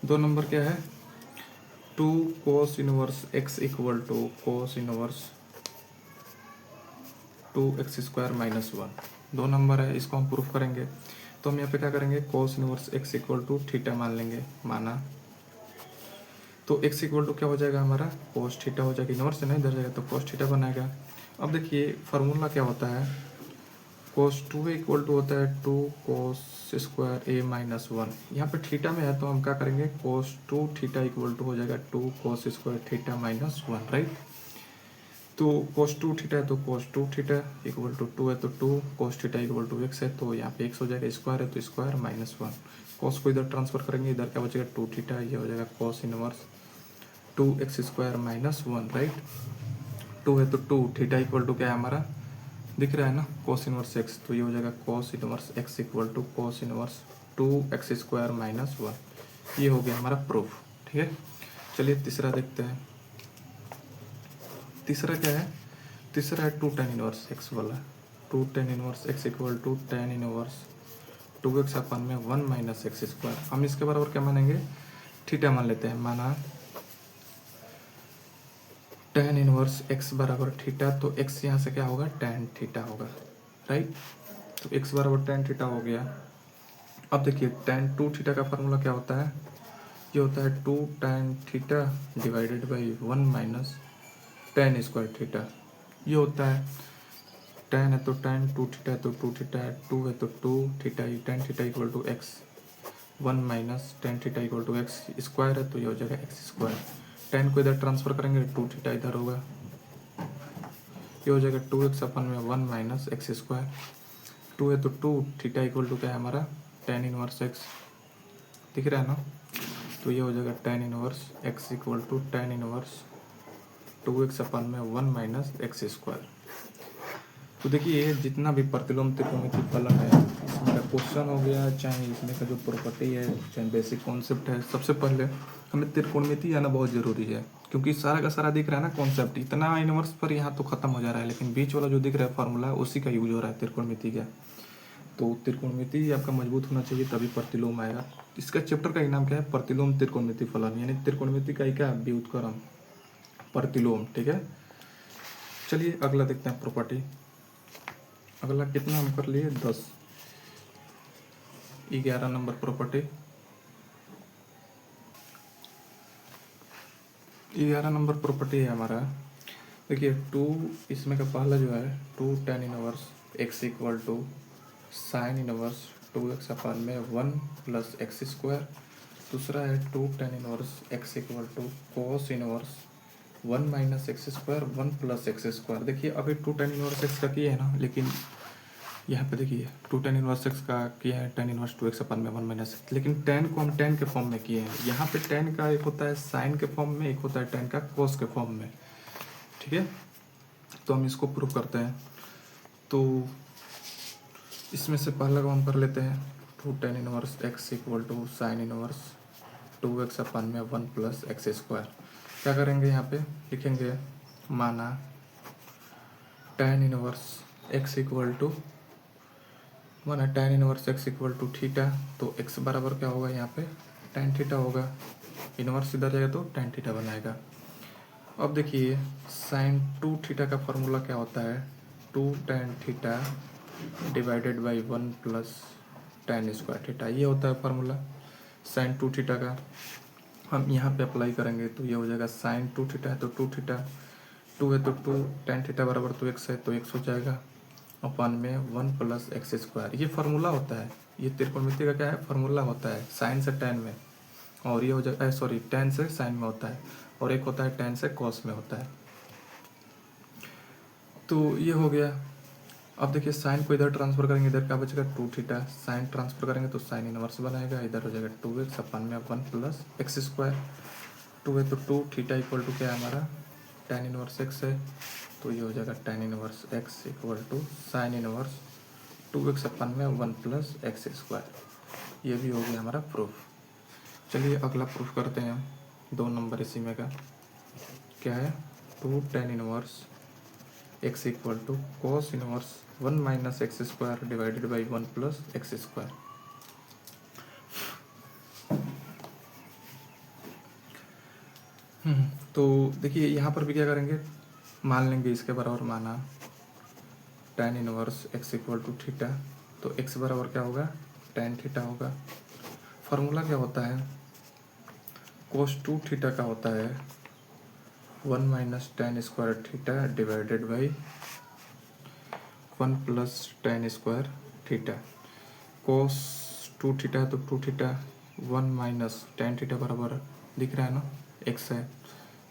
2 नंबर क्या है, two cos inverse x equal to cos inverse 2x² minus 1। दो नंबर है, इसको हम प्रूफ करेंगे। तो हम यहाँ पे क्या करेंगे, cos inverse x equal to theta मान लेंगे, माना। तो x इक्वल टू क्या हो जाएगा हमारा, कोस थीटा हो जाएगा, इनवर्स से नहीं इधर जाएगा तो कोस थीटा बनाएगा। अब देखिए फार्मूला क्या होता है, कोस 2a इक्वल टू होता है 2 कोस स्क्वायर a माइनस 1। यहाँ पे थीटा में है तो हम क्या करेंगे, कोस 2 थीटा इक्वल टू हो जाएगा 2 कोस स्क्वायर थीटा माइनस 1, राइट। तो कोस 2 थीटा है तो कोस 2 थीटा इक्वल टू 2 है तो 2 cos theta equal to x है, तो यहाँ पे x हो जाएगा, स्क्वायर है तो स्क्वायर माइनस 1। कोस को इधर ट्रांसफर करेंगे, इधर क्या बचेगा 2 थीटा, ये हो जाएगा cos inverse 2x² minus 1, right. 2 है तो 2 थीटा इक्वल टू क्या है हमारा, दिख रहा है ना, कोस इनवर्स x, तो ये हो जाएगा cos inverse x equal to cos inverse 2x² minus 1। ये हो गया हमारा प्रूफ, ठीक है। चलिए तीसरा देखते हैं। तीसरा क्या है, तीसरा है 2 tan इनवर्स x वाला। 2 tan inverse x equal to tan inverse 2x upon में 1 माइनस एक्स स्क्वायर। हम इसके बराबर क्या मानेंगे, थीटा मान लेते हैं, माना tan इनवर्स x बराबर थीटा, तो x यहाँ से क्या होगा, tan थीटा होगा, राइट। तो x बराबर tan थीटा हो गया। अब देखिए tan 2 थीटा का फार्मूला क्या होता है, ये होता है 2 tan theta divided by 1 minus tan square theta. ये होता है tan है तो tan 2 थीटा है तो 2 थीटा है, 2 है तो 2 theta, tan theta equal to x, 1 minus tan theta equal to x square है तो ये हो जाएगा x स्क्वायर। tan को इधर ट्रांसफर करेंगे, 2 थीटा इधर होगा, ये हो जाएगा 2x अपन में 1 माइनस एक्स स्क्वायर। 2 है तो 2 थीटा इक्वल टू क्या है हमारा, tan इनवर्स x, दिख रहा है ना। तो ये हो जाएगा tan inverse x equal to tan inverse 2x upon में 1 माइनस एक्स स्क्वायर। तो देखिए जितना भी प्रतिलोम त्रिकोणमिति फलन है, इसमें का क्वेश्चन हो गया, चाहे इसमें का जो प्रॉपर्टी है, चाहे बेसिक कॉन्सेप्ट है, सबसे पहले हमें त्रिकोणमिति आना बहुत ज़रूरी है, क्योंकि सारा का सारा दिख रहा है ना कॉन्सेप्ट, इतना इनवर्स पर यहाँ तो खत्म हो जा रहा है, लेकिन बीच वाला जो दिख रहा है फार्मूला उसी का यूज हो रहा है त्रिकोणमिति का। तो त्रिकोणमिति आपका मजबूत होना चाहिए तभी प्रतिलोम आएगा। इसका चैप्टर का नाम क्या है, प्रतिलोम त्रिकोणमिति फलन, यानी त्रिकोणमिति का ही क्या, व्युत्क्रम प्रतिलोम, ठीक है। चलिए अगला देखते हैं प्रॉपर्टी। अगला कितना हम कर लिए, 10। 11 नंबर प्रॉपर्टी, 11 नंबर प्रॉपर्टी है हमारा। देखिए 2, इसमें का पहला जो है 2 tan inverse x equal to sine inverse 2x upon में 1 प्लस एक्स स्क्वायर। दूसरा है 2 tan inverse x equal to cos inverse 1 minus x square 1 plus x square. देखिए अभी 2 tan इनवर्स x का किया है ना, लेकिन यहाँ पे देखिए 2 tan इनवर्स x का किया है tan इनवर्स 2x अपन में 1 माइनस, लेकिन tan को हम tan के फॉर्म में किए हैं। यहाँ पे tan का एक होता है साइन के फॉर्म में, एक होता है tan का कोस के फॉर्म में, ठीक है। तो हम इसको प्रूव करते हैं। तो इसमें से पहला को हम कर लेते हैं, 2 tan inverse x equal to sine inverse 2x upon में 1 प्लस एक्स स्क्वायर। क्या करेंगे, यहाँ पे लिखेंगे, माना tan inverse x equal to, माना tan inverse x equal to theta, तो x बराबर क्या होगा, यहाँ पे tan थीटा होगा, इनवर्स इधर जाएगा तो tan थीटा बनाएगा। अब देखिए साइन 2 थीटा का फॉर्मूला क्या होता है, 2 tan theta divided by 1 plus tan square theta, ये होता है फार्मूला साइन 2 थीटा का। हम यहाँ पे अप्लाई करेंगे तो ये हो जाएगा साइन 2 थीटा है तो 2 थीटा, 2 है तो 2 tan थीटा बराबर तो x है तो x हो जाएगा अपन में 1 प्लस एक्स स्क्वायर। ये फार्मूला होता है, ये त्रिकोणमिति का क्या है, फार्मूला होता है साइन से tan में, और ये हो जाएगा सॉरी tan से साइन में होता है, और एक होता है tan से कॉस में होता है। तो ये हो गया। अब देखिए साइन को इधर ट्रांसफर करेंगे, इधर क्या बचेगा 2 थीटा, साइन ट्रांसफर करेंगे तो साइन इनवर्स बनाएगा, इधर हो जाएगा 2x अपन में 1 प्लस एक्स स्क्वायर। 2 है तो 2 थीटा इक्वल टू क्या है हमारा, tan इनवर्स x है, तो ये हो जाएगा tan inverse x equal to sine inverse 2x upon में 1 प्लस एक्स स्क्वायर। ये भी हो गया हमारा प्रूफ। चलिए अगला प्रूफ करते हैं हम, 2 नंबर इसी में का क्या है, 2 tan inverse x equal to cos inverse 1 minus x square divided by 1 plus x square. तो देखिए यहाँ पर भी क्या करेंगे, मान लेंगे इसके बराबर माना tan inverse x equal to theta, तो x बराबर क्या होगा, tan थीटा होगा। फार्मूला क्या होता है, cos 2 थीटा का होता है 1 minus tan square theta divided by 1 plus tan square theta. cos 2 theta है तो 2 थीटा, 1 माइनस tan थीटा बराबर दिख रहा है ना, x है,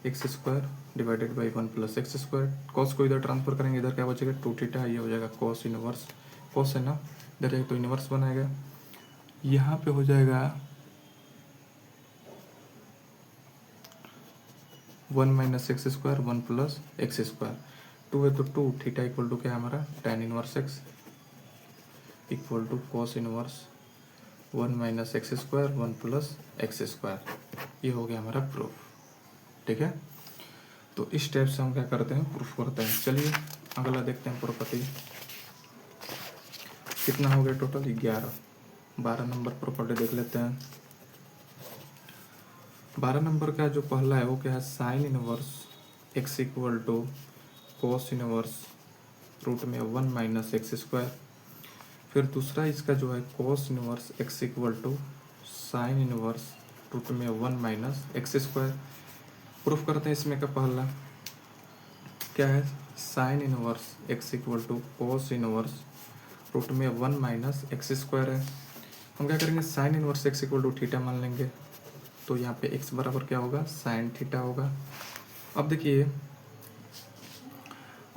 x square divided by 1 plus x square. Cos को इधर ट्रांसफर करेंगे, इधर क्या बचेगा 2 थीटा, ये हो जाएगा कॉस इनवर्स, कॉस है ना, इधर जाएगा तो इनवर्स बनाएगा। यहाँ पे हो जाएगा 1 minus x square 1 plus x square, 2 है तो 2, थीटा इक्वल टू क्या है हमारा tan inverse x equal to cos inverse 1 minus x square 1 plus x square. ये हो गया हमारा प्रूफ। ठीक है, तो इस स्टेप से हम क्या करते हैं, प्रूफ करते हैं। चलिए अगला देखते हैं प्रॉपर्टी। कितना हो गया टोटल, 11। 12 नंबर प्रॉपर्टी देख लेते हैं। 12 नंबर का जो पहला है वो क्या है, sine inverse x equal to cos inverse root में 1 माइनस एक्स स्क्वायर। फिर दूसरा इसका जो है cos inverse x equal to sine inverse root में 1 माइनस एक्स स्क्वायर। प्रूफ करते हैं इसमें का पहला क्या है, sine inverse x equal to cos inverse root में 1 माइनस एक्स स्क्वायर है। हम क्या करेंगे, sine inverse x equal to theta मान लेंगे, तो यहाँ पे एक्स बराबर क्या होगा, साइन थीटा होगा। अब देखिए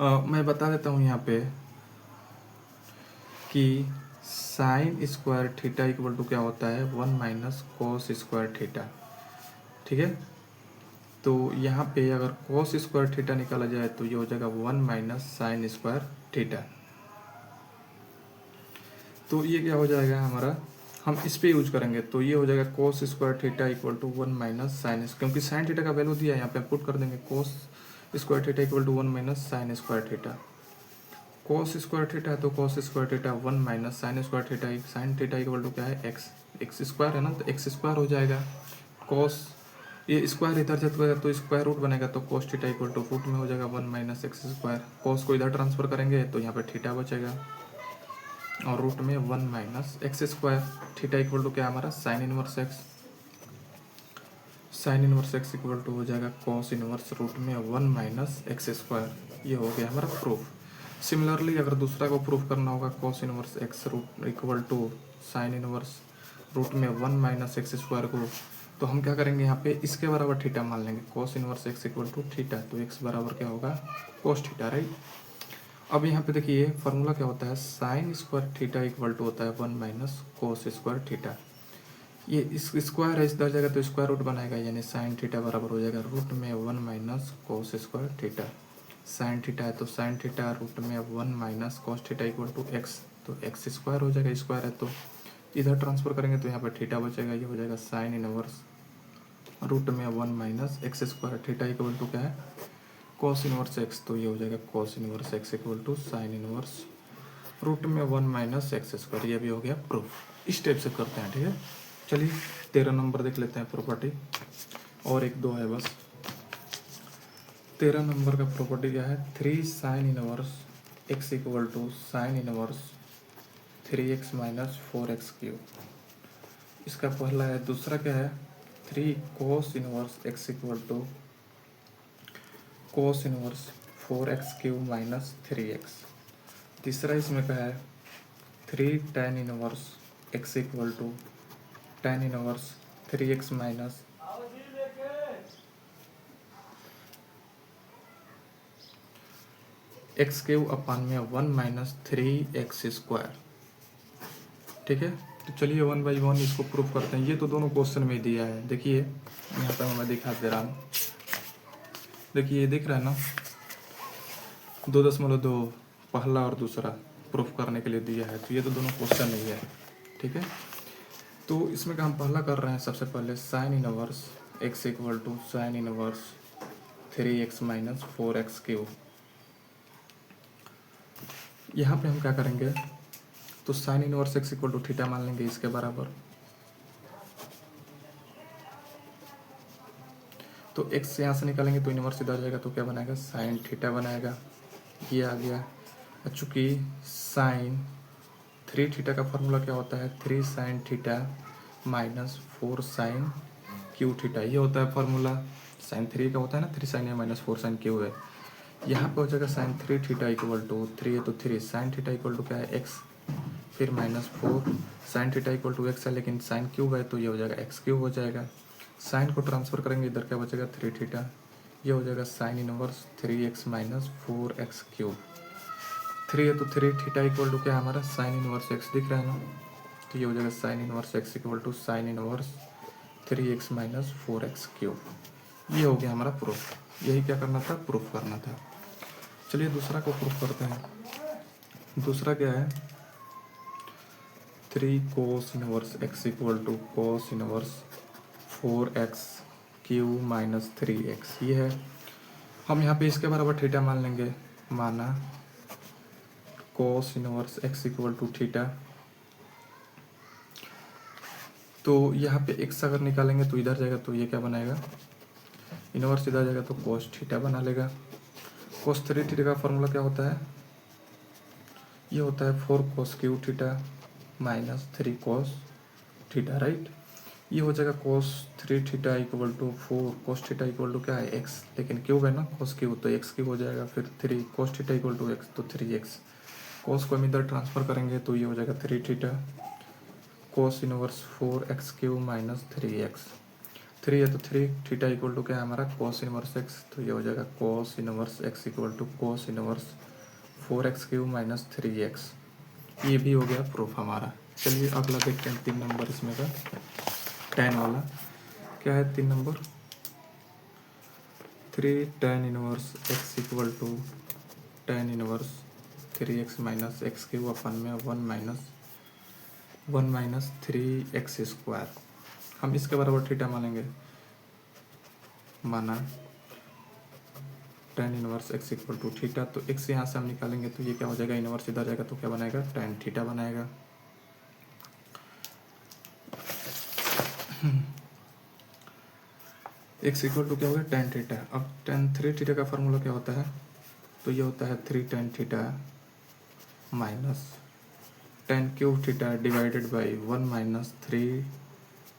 मैं बता देता हूँ यहाँ पे कि sine square theta equal to क्या होता है, 1 माइनस कोस स्क्वायर थीटा। ठीक है, तो यहाँ पे अगर कोस स्क्वायर थीटा निकाला जाए तो ये हो जाएगा 1 माइनस साइन स्क्वायर थीटा। तो ये क्या हो जाएगा हमारा, हम इस पे यूज करेंगे तो ये हो जाएगा cos square theta equal to 1 minus sine, क्योंकि साइन थीटा का वैल्यू दिया है यहाँ पे, पुट कर देंगे cos square theta equal to 1 minus sine square theta. Cos square theta है तो cos square theta 1 minus sine square theta, sine theta equal to क्या है, एक्स, एक्स स्क्वायर है ना, तो एक्स स्क्वायर हो जाएगा। कोस ये स्क्वायर इधर जाएगा तो स्क्वायर रूट बनेगा, तो cos theta equal to root में हो जाएगा 1 माइनस एक्स स्क्वायर। कोस को इधर ट्रांसफर करेंगे तो यहाँ पे थीटा बचेगा और रूट में 1 minus x square. Theta equal to क्या हमारा sine inverse x, sine inverse x equal to हो जाएगा कॉस इनवर्स रूट में 1 माइनस एक्स स्क्वायर। ये हो गया हमारा प्रूफ। सिमिलरली अगर दूसरा को प्रूफ करना होगा, cos inverse x root equal to sine inverse root में 1 माइनस एक्स स्क्वायर को, तो हम क्या करेंगे, यहाँ पे इसके बराबर थीटा मान लेंगे, cos inverse x equal to theta, तो एक्स बराबर क्या होगा, कॉस थीटा, राइट। अब यहाँ पे देखिए फार्मूला क्या होता है, sine square theta equal to होता है 1 माइनस कोस स्क्वायर थीटा। ये इस स्क्वायर है, इस दर जाएगा तो स्क्वायर रूट बनाएगा, यानी साइन थीटा बराबर हो जाएगा रूट में 1 minus cos square theta. Sine theta है तो साइन थीटा रूट में 1 minus cos theta equal to x, तो एक्स स्क्वायर हो जाएगा, स्क्वायर है तो इधर ट्रांसफर करेंगे तो यहाँ पर थीटा बचेगा, ये हो जाएगा साइन इनवर्स रूट में 1 minus x square. Theta equal to क्या है, कॉस इनवर्स एक्स, तो ये हो जाएगा cos inverse x equal to sine inverse root में 1 माइनस एक्स स्क्वायर। ये भी हो गया प्रूफ। इस टाइप से करते हैं, ठीक है। चलिए 13 नंबर देख लेते हैं प्रॉपर्टी, और एक दो है बस। 13 नंबर का प्रॉपर्टी क्या है, 3 sine inverse x equal to sine inverse 3x minus 4x cube. इसका पहला है। दूसरा क्या है, 3 cos inverse x equal to cos inverse 4x cube minus 3x। तीसरा इसमें क्या है, 3 tan inverse x equal to tan inverse 3x minus x cube upon में 1 माइनस 3x स्क्वायर। ठीक है, तो चलिए 1 बाई 1 इसको प्रूफ करते हैं। ये तो दोनों क्वेश्चन में दिया है, देखिए यहाँ पर मैं दिखा दे रहा हूँ। देखिए ये दिख रहा है ना, 2.2 पहला और दूसरा प्रूफ करने के लिए दिया है, तो ये तो दोनों क्वेश्चन नहीं है। ठीक है, तो इसमें का हम पहला कर रहे हैं, सबसे पहले sine inverse x equal to sine inverse 3x minus 4x cube. यहाँ पे हम क्या करेंगे, तो sine inverse x equal to theta मान लेंगे इसके बराबर। तो एक्स यहाँ से निकालेंगे तो इनवर्स इधर जाएगा तो क्या बनाएगा, साइन थीटा बनाएगा। ये आ गया। चूँकि साइन 3 थीटा का फॉर्मूला क्या होता है, 3 sine theta minus 4 sine cube theta, ये होता है फॉर्मूला। साइन 3 का होता है ना, 3 साइन है माइनस 4 साइन क्यू है। यहाँ पे हो जाएगा साइन 3 थीटा इक्वल टू 3 है तो 3 साइन थीटा इक्वल टू क्या है, एक्स, फिर minus 4 sine theta equal to x है, लेकिन साइन क्यूब है तो ये हो जाएगा एक्स क्यूब हो जाएगा। साइन को ट्रांसफर करेंगे इधर क्या बचेगा, 3 थीटा, ये हो जाएगा sine inverse 3x minus 4x cube. 3 है तो 3 थीटा इक्वल टू क्या है हमारा, साइन इनवर्स एक्स दिख रहा है ना, तो ये हो जाएगा sine inverse x equal to sine inverse 3x minus 4x cube. ये हो गया हमारा प्रूफ। यही क्या करना था, प्रूफ करना था। चलिए दूसरा को प्रूफ करते हैं। दूसरा क्या है, 3 cos inverse x equal to cos inverse 4x cube minus 3x। ये है, हम यहाँ पे इसके बराबर थीटा मान लेंगे। माना cos inverse x equal to theta, तो यहाँ पे x अगर निकालेंगे तो इधर जाएगा तो ये क्या बनाएगा, इनवर्स इधर जाएगा तो कोस थीटा बना लेगा। कोस 3 थीटा का फॉर्मूला क्या होता है, ये होता है 4 cos cube theta minus 3 cos theta, right. ये हो जाएगा cos 3 theta equal to 4 cos theta equal to क्या है, एक्स, लेकिन क्यूब है ना कोस क्यूब तो एक्स क्यूब हो जाएगा। फिर 3 cos theta equal to x तो 3x, कोस को हम इधर ट्रांसफर करेंगे तो ये हो जाएगा 3 theta cos inverse 4x cube minus 3x। 3 है तो 3 थीटा इक्वल टू क्या है हमारा, कोस इनवर्स x, तो ये हो जाएगा cos inverse x equal to cos inverse 4x cube minus 3x। ये भी हो गया प्रूफ हमारा। चलिए अगला देखते हैं 3 नंबर इसमें का 10 वाला। क्या है 3 number, 3 tan inverse x equal to tan inverse 3x minus x cube upon में 1 माइनस 3x स्क्वायर। हम इसके बराबर थीटा मानेंगे। माना tan inverse x equal to theta, तो x यहाँ से हम निकालेंगे तो ये क्या हो जाएगा, इनवर्स इधर जाएगा तो क्या बनाएगा, tan थीटा बनाएगा। x इक्वल टू क्या हो गया, tan थीटा। अब tan 3 थीटा का फॉर्मूला क्या होता है, तो ये होता है 3 tan theta minus tan cube theta divided by 1 minus 3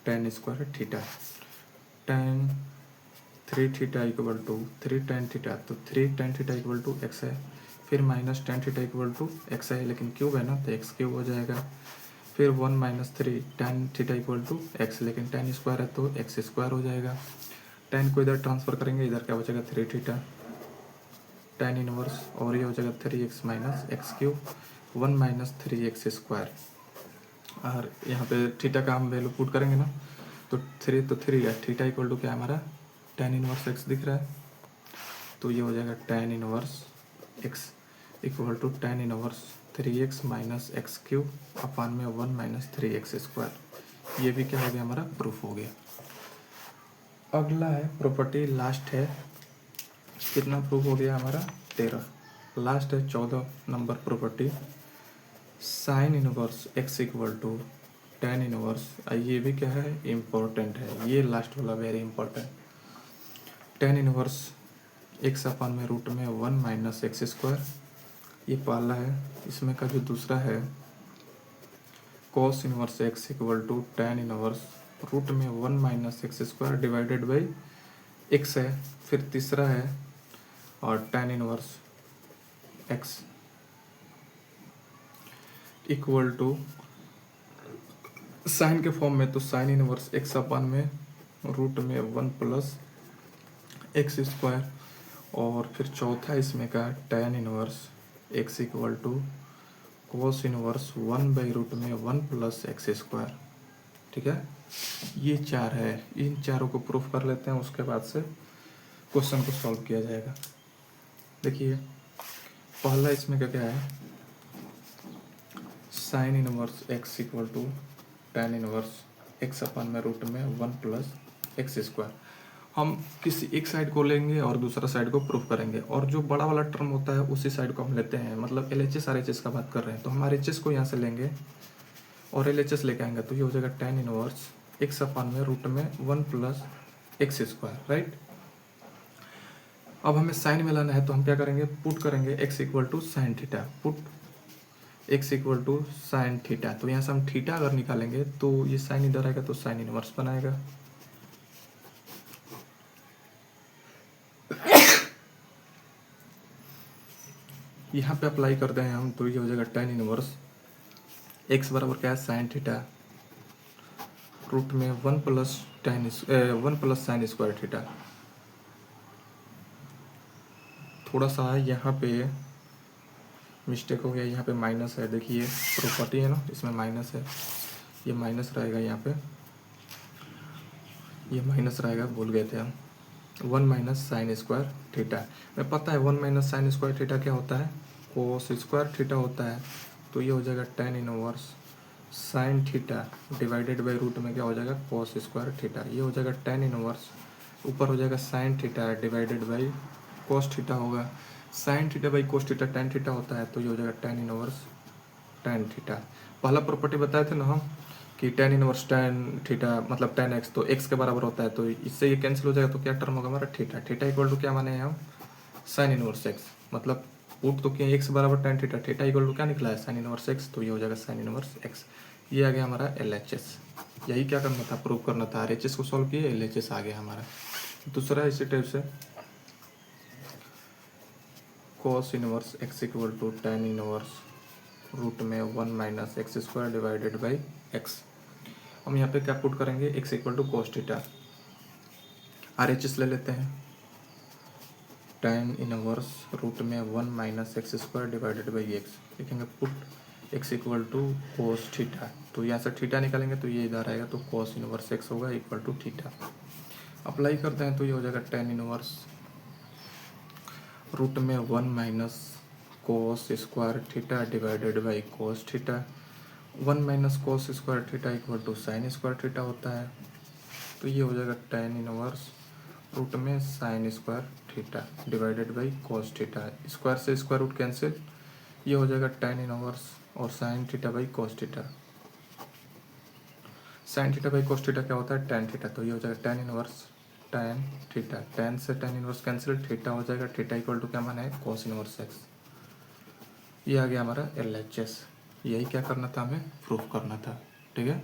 tan square theta. tan 3 theta equal to 3 tan theta, तो 3 tan theta equal to x है, फिर minus tan theta equal to x है, लेकिन क्यूब है ना तो एक्स क्यूब हो जाएगा। फिर 1 minus 3 tan theta equal to x, लेकिन tan स्क्वायर है तो एक्स स्क्वायर हो जाएगा। tan को इधर ट्रांसफर करेंगे, इधर क्या बचेगा 3 थीटा tan इनवर्स, और ये हो जाएगा 3x minus x cube 1 minus 3x square. और यहाँ पे थीटा का हम वैल्यू पुट करेंगे ना, तो 3 तो 3 है, थीटा इक्वल टू क्या है हमारा, tan इनवर्स x दिख रहा है, तो ये हो जाएगा tan inverse x equal to tan inverse 3x minus x cube upon में 1 माइनस 3x स्क्वायर। ये भी क्या हो गया हमारा, प्रूफ हो गया। अगला है प्रॉपर्टी, लास्ट है, कितना प्रूफ हो गया हमारा, 13। लास्ट है 14 number property, sine inverse x equal to tan inverse. ये भी क्या है, इम्पोर्टेंट है, ये लास्ट वाला very important. tan inverse x upon में रूट में 1 माइनस एक्स स्क्वायर, ये पहला है। इसमें का जो दूसरा है cos inverse x equal to tan inverse root में 1 minus x square divided by x है। फिर तीसरा है और tan inverse x equal to sine के फॉर्म में, तो साइन इनवर्स x अपान में रूट में 1 प्लस एक्स स्क्वायर, और फिर चौथा इसमें का tan inverse x equal to cos inverse 1 by root में 1 प्लस एक्स स्क्वायर। ठीक है, ये 4 है, इन चारों को प्रूफ कर लेते हैं, उसके बाद से क्वेश्चन को सॉल्व किया जाएगा। देखिए पहला इसमें क्या है, sine inverse x equal to tan inverse x upon में रूट में 1 प्लस एक्स स्क्वायर। हम किसी एक साइड को लेंगे और दूसरा साइड को प्रूफ करेंगे, और जो बड़ा वाला टर्म होता है उसी साइड को हम लेते हैं, मतलब LHS RHS का बात कर रहे हैं, तो हम RHS को यहाँ से लेंगे और LHS लेके आएंगे, तो ये हो जाएगा tan इनवर्स x अपान में रूट में 1 प्लस एक्स स्क्वायर, राइट। अब हमें साइन में लाना है तो हम क्या करेंगे, पुट करेंगे x equal to sine theta, put x equal to sine theta. तो यहाँ से हम थीटा अगर निकालेंगे तो ये साइन इधर आएगा तो साइन इनवर्स बनाएगा। यहाँ पे अप्लाई करते हैं हम तो ये हो जाएगा टेन इनवर्स x बराबर क्या है साइन थीटा रूट में 1 प्लस साइन स्क्वायर थीटा। थोड़ा सा यहाँ पे मिस्टेक हो गया, यहाँ पे माइनस है, देखिए प्रॉपर्टी है ना इसमें माइनस है, ये माइनस रहेगा, यहाँ पे ये माइनस रहेगा, भूल गए थे हम। 1 माइनस साइन स्क्वायर थीटा, मैं पता है 1 माइनस साइन स्क्वायर थीटा क्या होता है, कोस स्क्वायर थीटा होता है। तो ये हो जाएगा tan inverse sine theta divided by root में क्या हो जाएगा कोस स्क्वायर थीटा। ये हो जाएगा टेन इनवर्स, ऊपर हो जाएगा sine theta divided by cos theta होगा। Sine theta by cos theta tan theta होता है, तो ये हो जाएगा टेन इनवर्स टेन थीटा। पहला प्रॉपर्टी बताए थे ना हम कि टेन इनवर्स टेन थीटा मतलब टेन एक्स, तो एक्स के बराबर होता है, तो इससे ये कैंसिल हो जाएगा, तो क्या टर्म होगा हमारा थीटा। थीटा इक्वल टू क्या माने हैं हम साइन इनवर्स एक्स, मतलब पुट तो क्या एक्स बराबर tan theta, theta equal to क्या निकला है साइन इनवर्स एक्स, तो ये हो जाएगा साइन इनवर्स एक्स। ये आ गया हमारा LHS। यही क्या करना था, प्रूव करना था। RHS को सॉल्व किए, LHS आ गया हमारा। दूसरा इसी टाइप से cos inverse x equal to tan inverse root में 1 minus x square divided by x. हम यहाँ पे क्या पुट करेंगे, x equal to cos theta. RHS ले लेते हैं, टेन इनवर्स रूट में 1 minus x square divided by x, लिखेंगे put x equal to cos theta. तो यहाँ से थीटा निकालेंगे तो ये इधर आएगा, तो कोस इनवर्स एक्स होगा इक्वल टू थीटा। अप्लाई करते हैं तो ये हो जाएगा टेन इनवर्स रूट में 1 minus cos square theta divided by cos theta. 1 minus cos square theta equal to sine square theta होता है, तो ये हो जाएगा टेन इनवर्स रूट में sine square theta divided by cos theta. Square से स्क्वायर रूट कैंसिल, ये हो जाएगा टेन इनवर्स और sine theta by cos theta. Sine theta by cos theta क्या होता है टेन थीटा, तो ये हो जाएगा tan inverse tan theta. Ten से टेन इनवर्स कैंसिल, थीटा हो जाएगा, थीटा इक्वल टू क्या माना है कोस इनवर्स एक्स। ये आ गया हमारा LHS। यही क्या करना था, हमें प्रूफ करना था। ठीक है,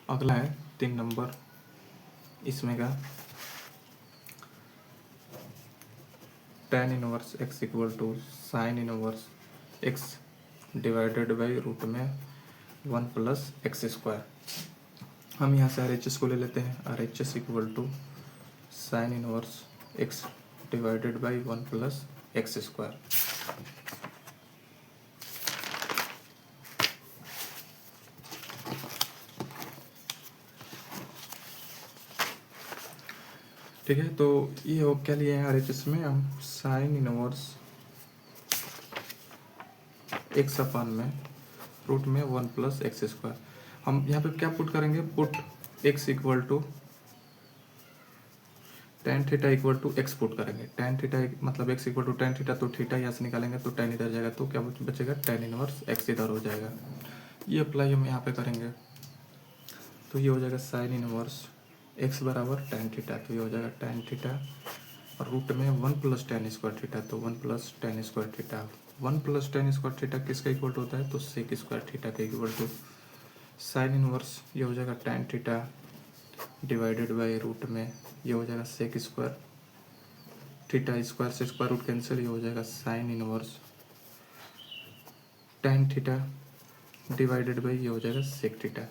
अगला है 3 नंबर, इसमें का tan inverse x equal to sine inverse x divided by root में 1 प्लस एक्स स्क्वायर। हम यहाँ से RHS को ले लेते हैं, RHS equal to sine inverse x divided by 1 plus x square. ठीक है, तो ये हो क्या लिए हैं RHS में हम साइन इनवर्स एक्स अपान में रूट में 1 प्लस एक्स स्क्वायर। हम यहाँ पे क्या पुट करेंगे, put x equal to tan theta equal to x put करेंगे। टेन थीटा मतलब x equal to tan theta, तो थीटा यहाँ से निकालेंगे तो टेन इधर जाएगा, तो क्या बचेगा टेन इनवर्स एक्स इधर हो जाएगा। ये अप्लाई हम यहाँ पे करेंगे तो ये हो जाएगा साइन इनवर्स एक्स बराबर टेन थीटा, तो ये हो जाएगा टेन थीटा और रूट में 1 प्लस टेन स्क्वायर थीटा, तो 1 plus tan square theta. 1 plus tan square theta किसका इक्वल होता है, तो सेक स्क्वायर थीटा का इक्वल टू साइन इनवर्स, ये हो जाएगा tan theta divided by root में, ये हो जाएगा सेक स्क्वायर थीटा, स्क्वायर से स्क्वायर रूट कैंसिल, ये हो जाएगा sine inverse tan theta divided by ये हो जाएगा सेक थीटा।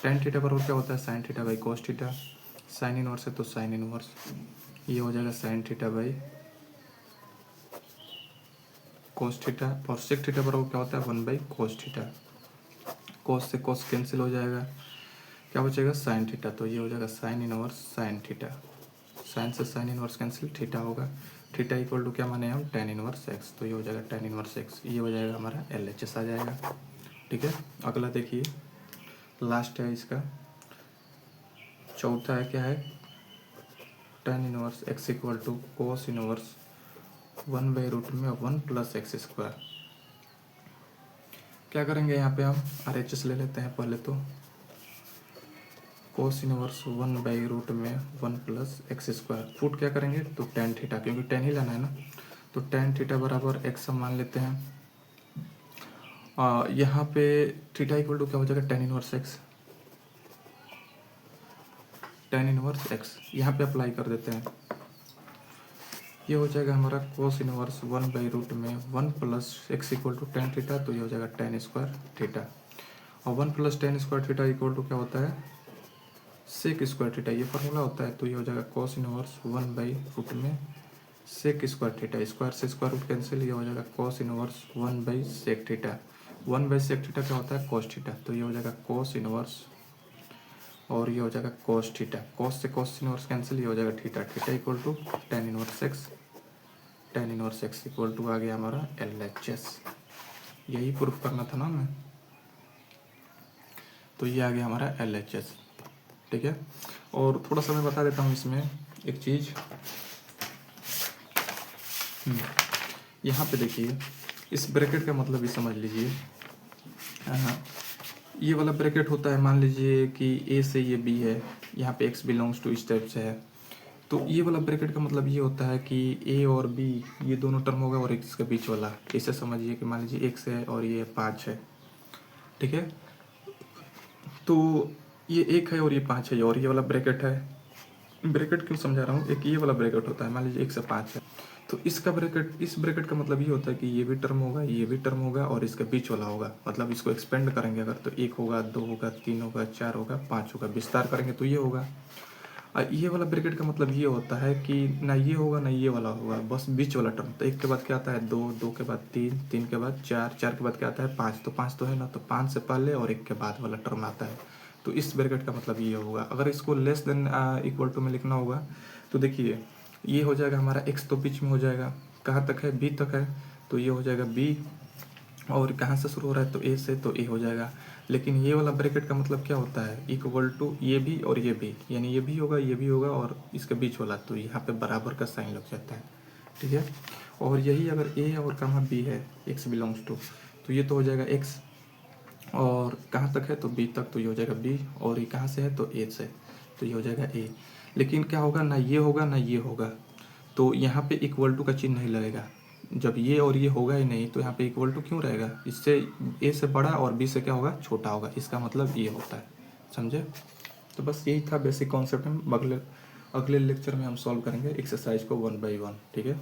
टेन थीटा पर क्या होता है sine theta by cos theta, sine inverse है तो साइन इनवर्स, ये हो जाएगा sine theta by cos theta, और सेक थीटा पर क्या होता है 1 बाई कोस थीटा। कोस से कोस कैंसिल हो जाएगा, क्या बचेगा साइन थीटा, तो ये हो जाएगा sine inverse sine theta. Sine से साइन इनवर्स कैंसिल, थीटा होगा, थीटा इक्वल टू क्या माने हम टेन इनवर्स एक्स, तो ये हो जाएगा टेन इनवर्स एक्स। ये हो जाएगा हमारा LHS आ जाएगा। ठीक है, अगला देखिए लास्ट है इसका, चौथा है क्या है tan inverse x equal to cos inverse 1 by root में 1 प्लस एक्स स्क्वायर। क्या करेंगे यहाँ पे हम RHS ले लेते हैं पहले, तो कोस इनवर्स 1/रूट में 1 प्लस एक्स स्क्वायर, फुट क्या करेंगे तो टेन थीटा, क्योंकि टेन ही लाना है ना, तो टेन थीटा बराबर एक्स हम मान लेते हैं। यहाँ पे थीटा इक्वल टू क्या हो जाएगा, tan inverse x, tan inverse x यहाँ पे अप्लाई कर देते हैं। ये हो जाएगा हमारा कोस इनवर्स 1/रूट में 1 plus x equal to tan theta, तो ये हो जाएगा टेन स्क्वायर थीटा। और 1 plus tan square theta equal to क्या होता है, सेक स्क्वायर थीटा, ये फॉर्मूला होता है। तो ये हो जाएगा कोस इनवर्स 1/रूट में सेक स्क्वायर थीटा, स्क्वायर से स्क्वायर रूट कैंसिल, ये हो जाएगा कोस इनवर्स 1/सेक थीटा। 1/सेक थीटा क्या होता है, कोस थीटा, तो ये हो जाएगा कोस इनवर्स, और ये हो जाएगा कोस थीटा, कोस से कोस इनवर्स कैंसिल, ये हो जाएगा theta, theta equal to tan inverse x, tan inverse x equal to आ गया हमारा LHS। यही प्रूफ करना था ना हमें, तो ये आ गया हमारा LHS, ठीक है। और थोड़ा सा मैं बता देता हूँ इसमें एक चीज़, यहाँ पे देखिए इस ब्रैकेट का मतलब भी समझ लीजिए। ये वाला ब्रैकेट होता है, मान लीजिए कि A से ये B है, यहाँ पे x बिलोंग्स टू इस टाइप से है, तो ये वाला ब्रैकेट का मतलब ये होता है कि A और B ये दोनों टर्म होगा और x के बीच वाला, इसे समझिए कि मान लीजिए x है और ये 5 है, ठीक है। तो ये 1 है और ये 5 है, और ये वाला ब्रैकेट है, ब्रैकेट क्यों समझा रहा हूँ, एक ये वाला ब्रैकेट होता है, मान लीजिए 1 से 5 है, तो इसका ब्रैकेट, इस ब्रैकेट का मतलब ये होता है कि ये भी टर्म होगा, ये भी टर्म होगा और इसके बीच वाला होगा, मतलब इसको एक्सपेंड करेंगे अगर तो 1 होगा, 2 होगा, 3 होगा, 4 होगा, 5 होगा, विस्तार करेंगे तो ये होगा। और ये वाला ब्रैकेट का मतलब ये होता है कि ना ये होगा ना ये वाला होगा, बस बीच वाला टर्म। तो 1 के बाद क्या आता है 2, 2 के बाद 3, 3 के बाद 4, 4 के बाद क्या आता है 5, तो 5 तो है ना, तो 5 से पहले और 1 के बाद वाला टर्म आता है, तो इस ब्रैकेट का मतलब ये होगा। अगर इसको लेस देन इक्वल टू में लिखना होगा तो देखिए ये हो जाएगा हमारा x, तो बीच में हो जाएगा, कहाँ तक है b तक है, तो ये हो जाएगा b, और कहाँ से शुरू हो रहा है तो a से, तो a हो जाएगा। लेकिन ये वाला ब्रैकेट का मतलब क्या होता है, इक्वल टू ये भी और ये भी, यानी ये भी होगा, ये भी होगा और इसके बीच वाला, तो यहाँ पे बराबर का साइन लग जाता है, ठीक है। और यही अगर a और कहाँ b है, x बिलोंग्स टू, तो ये तो हो जाएगा x, और कहाँ तक है तो b तक, तो ये हो जाएगा b, और ये कहाँ से है तो a से, तो ये हो जाएगा a। लेकिन क्या होगा, ना ये होगा ना ये होगा, तो यहाँ पे इक्वल टू का चिन्ह नहीं लगेगा। जब ये और ये होगा ही नहीं तो यहाँ पे इक्वल टू क्यों रहेगा, इससे a से बड़ा और b से क्या होगा छोटा होगा, इसका मतलब ये होता है, समझे। तो बस यही था बेसिक कॉन्सेप्ट, हम अगले लेक्चर में हम सॉल्व करेंगे एक्सरसाइज को 1 by 1, ठीक है।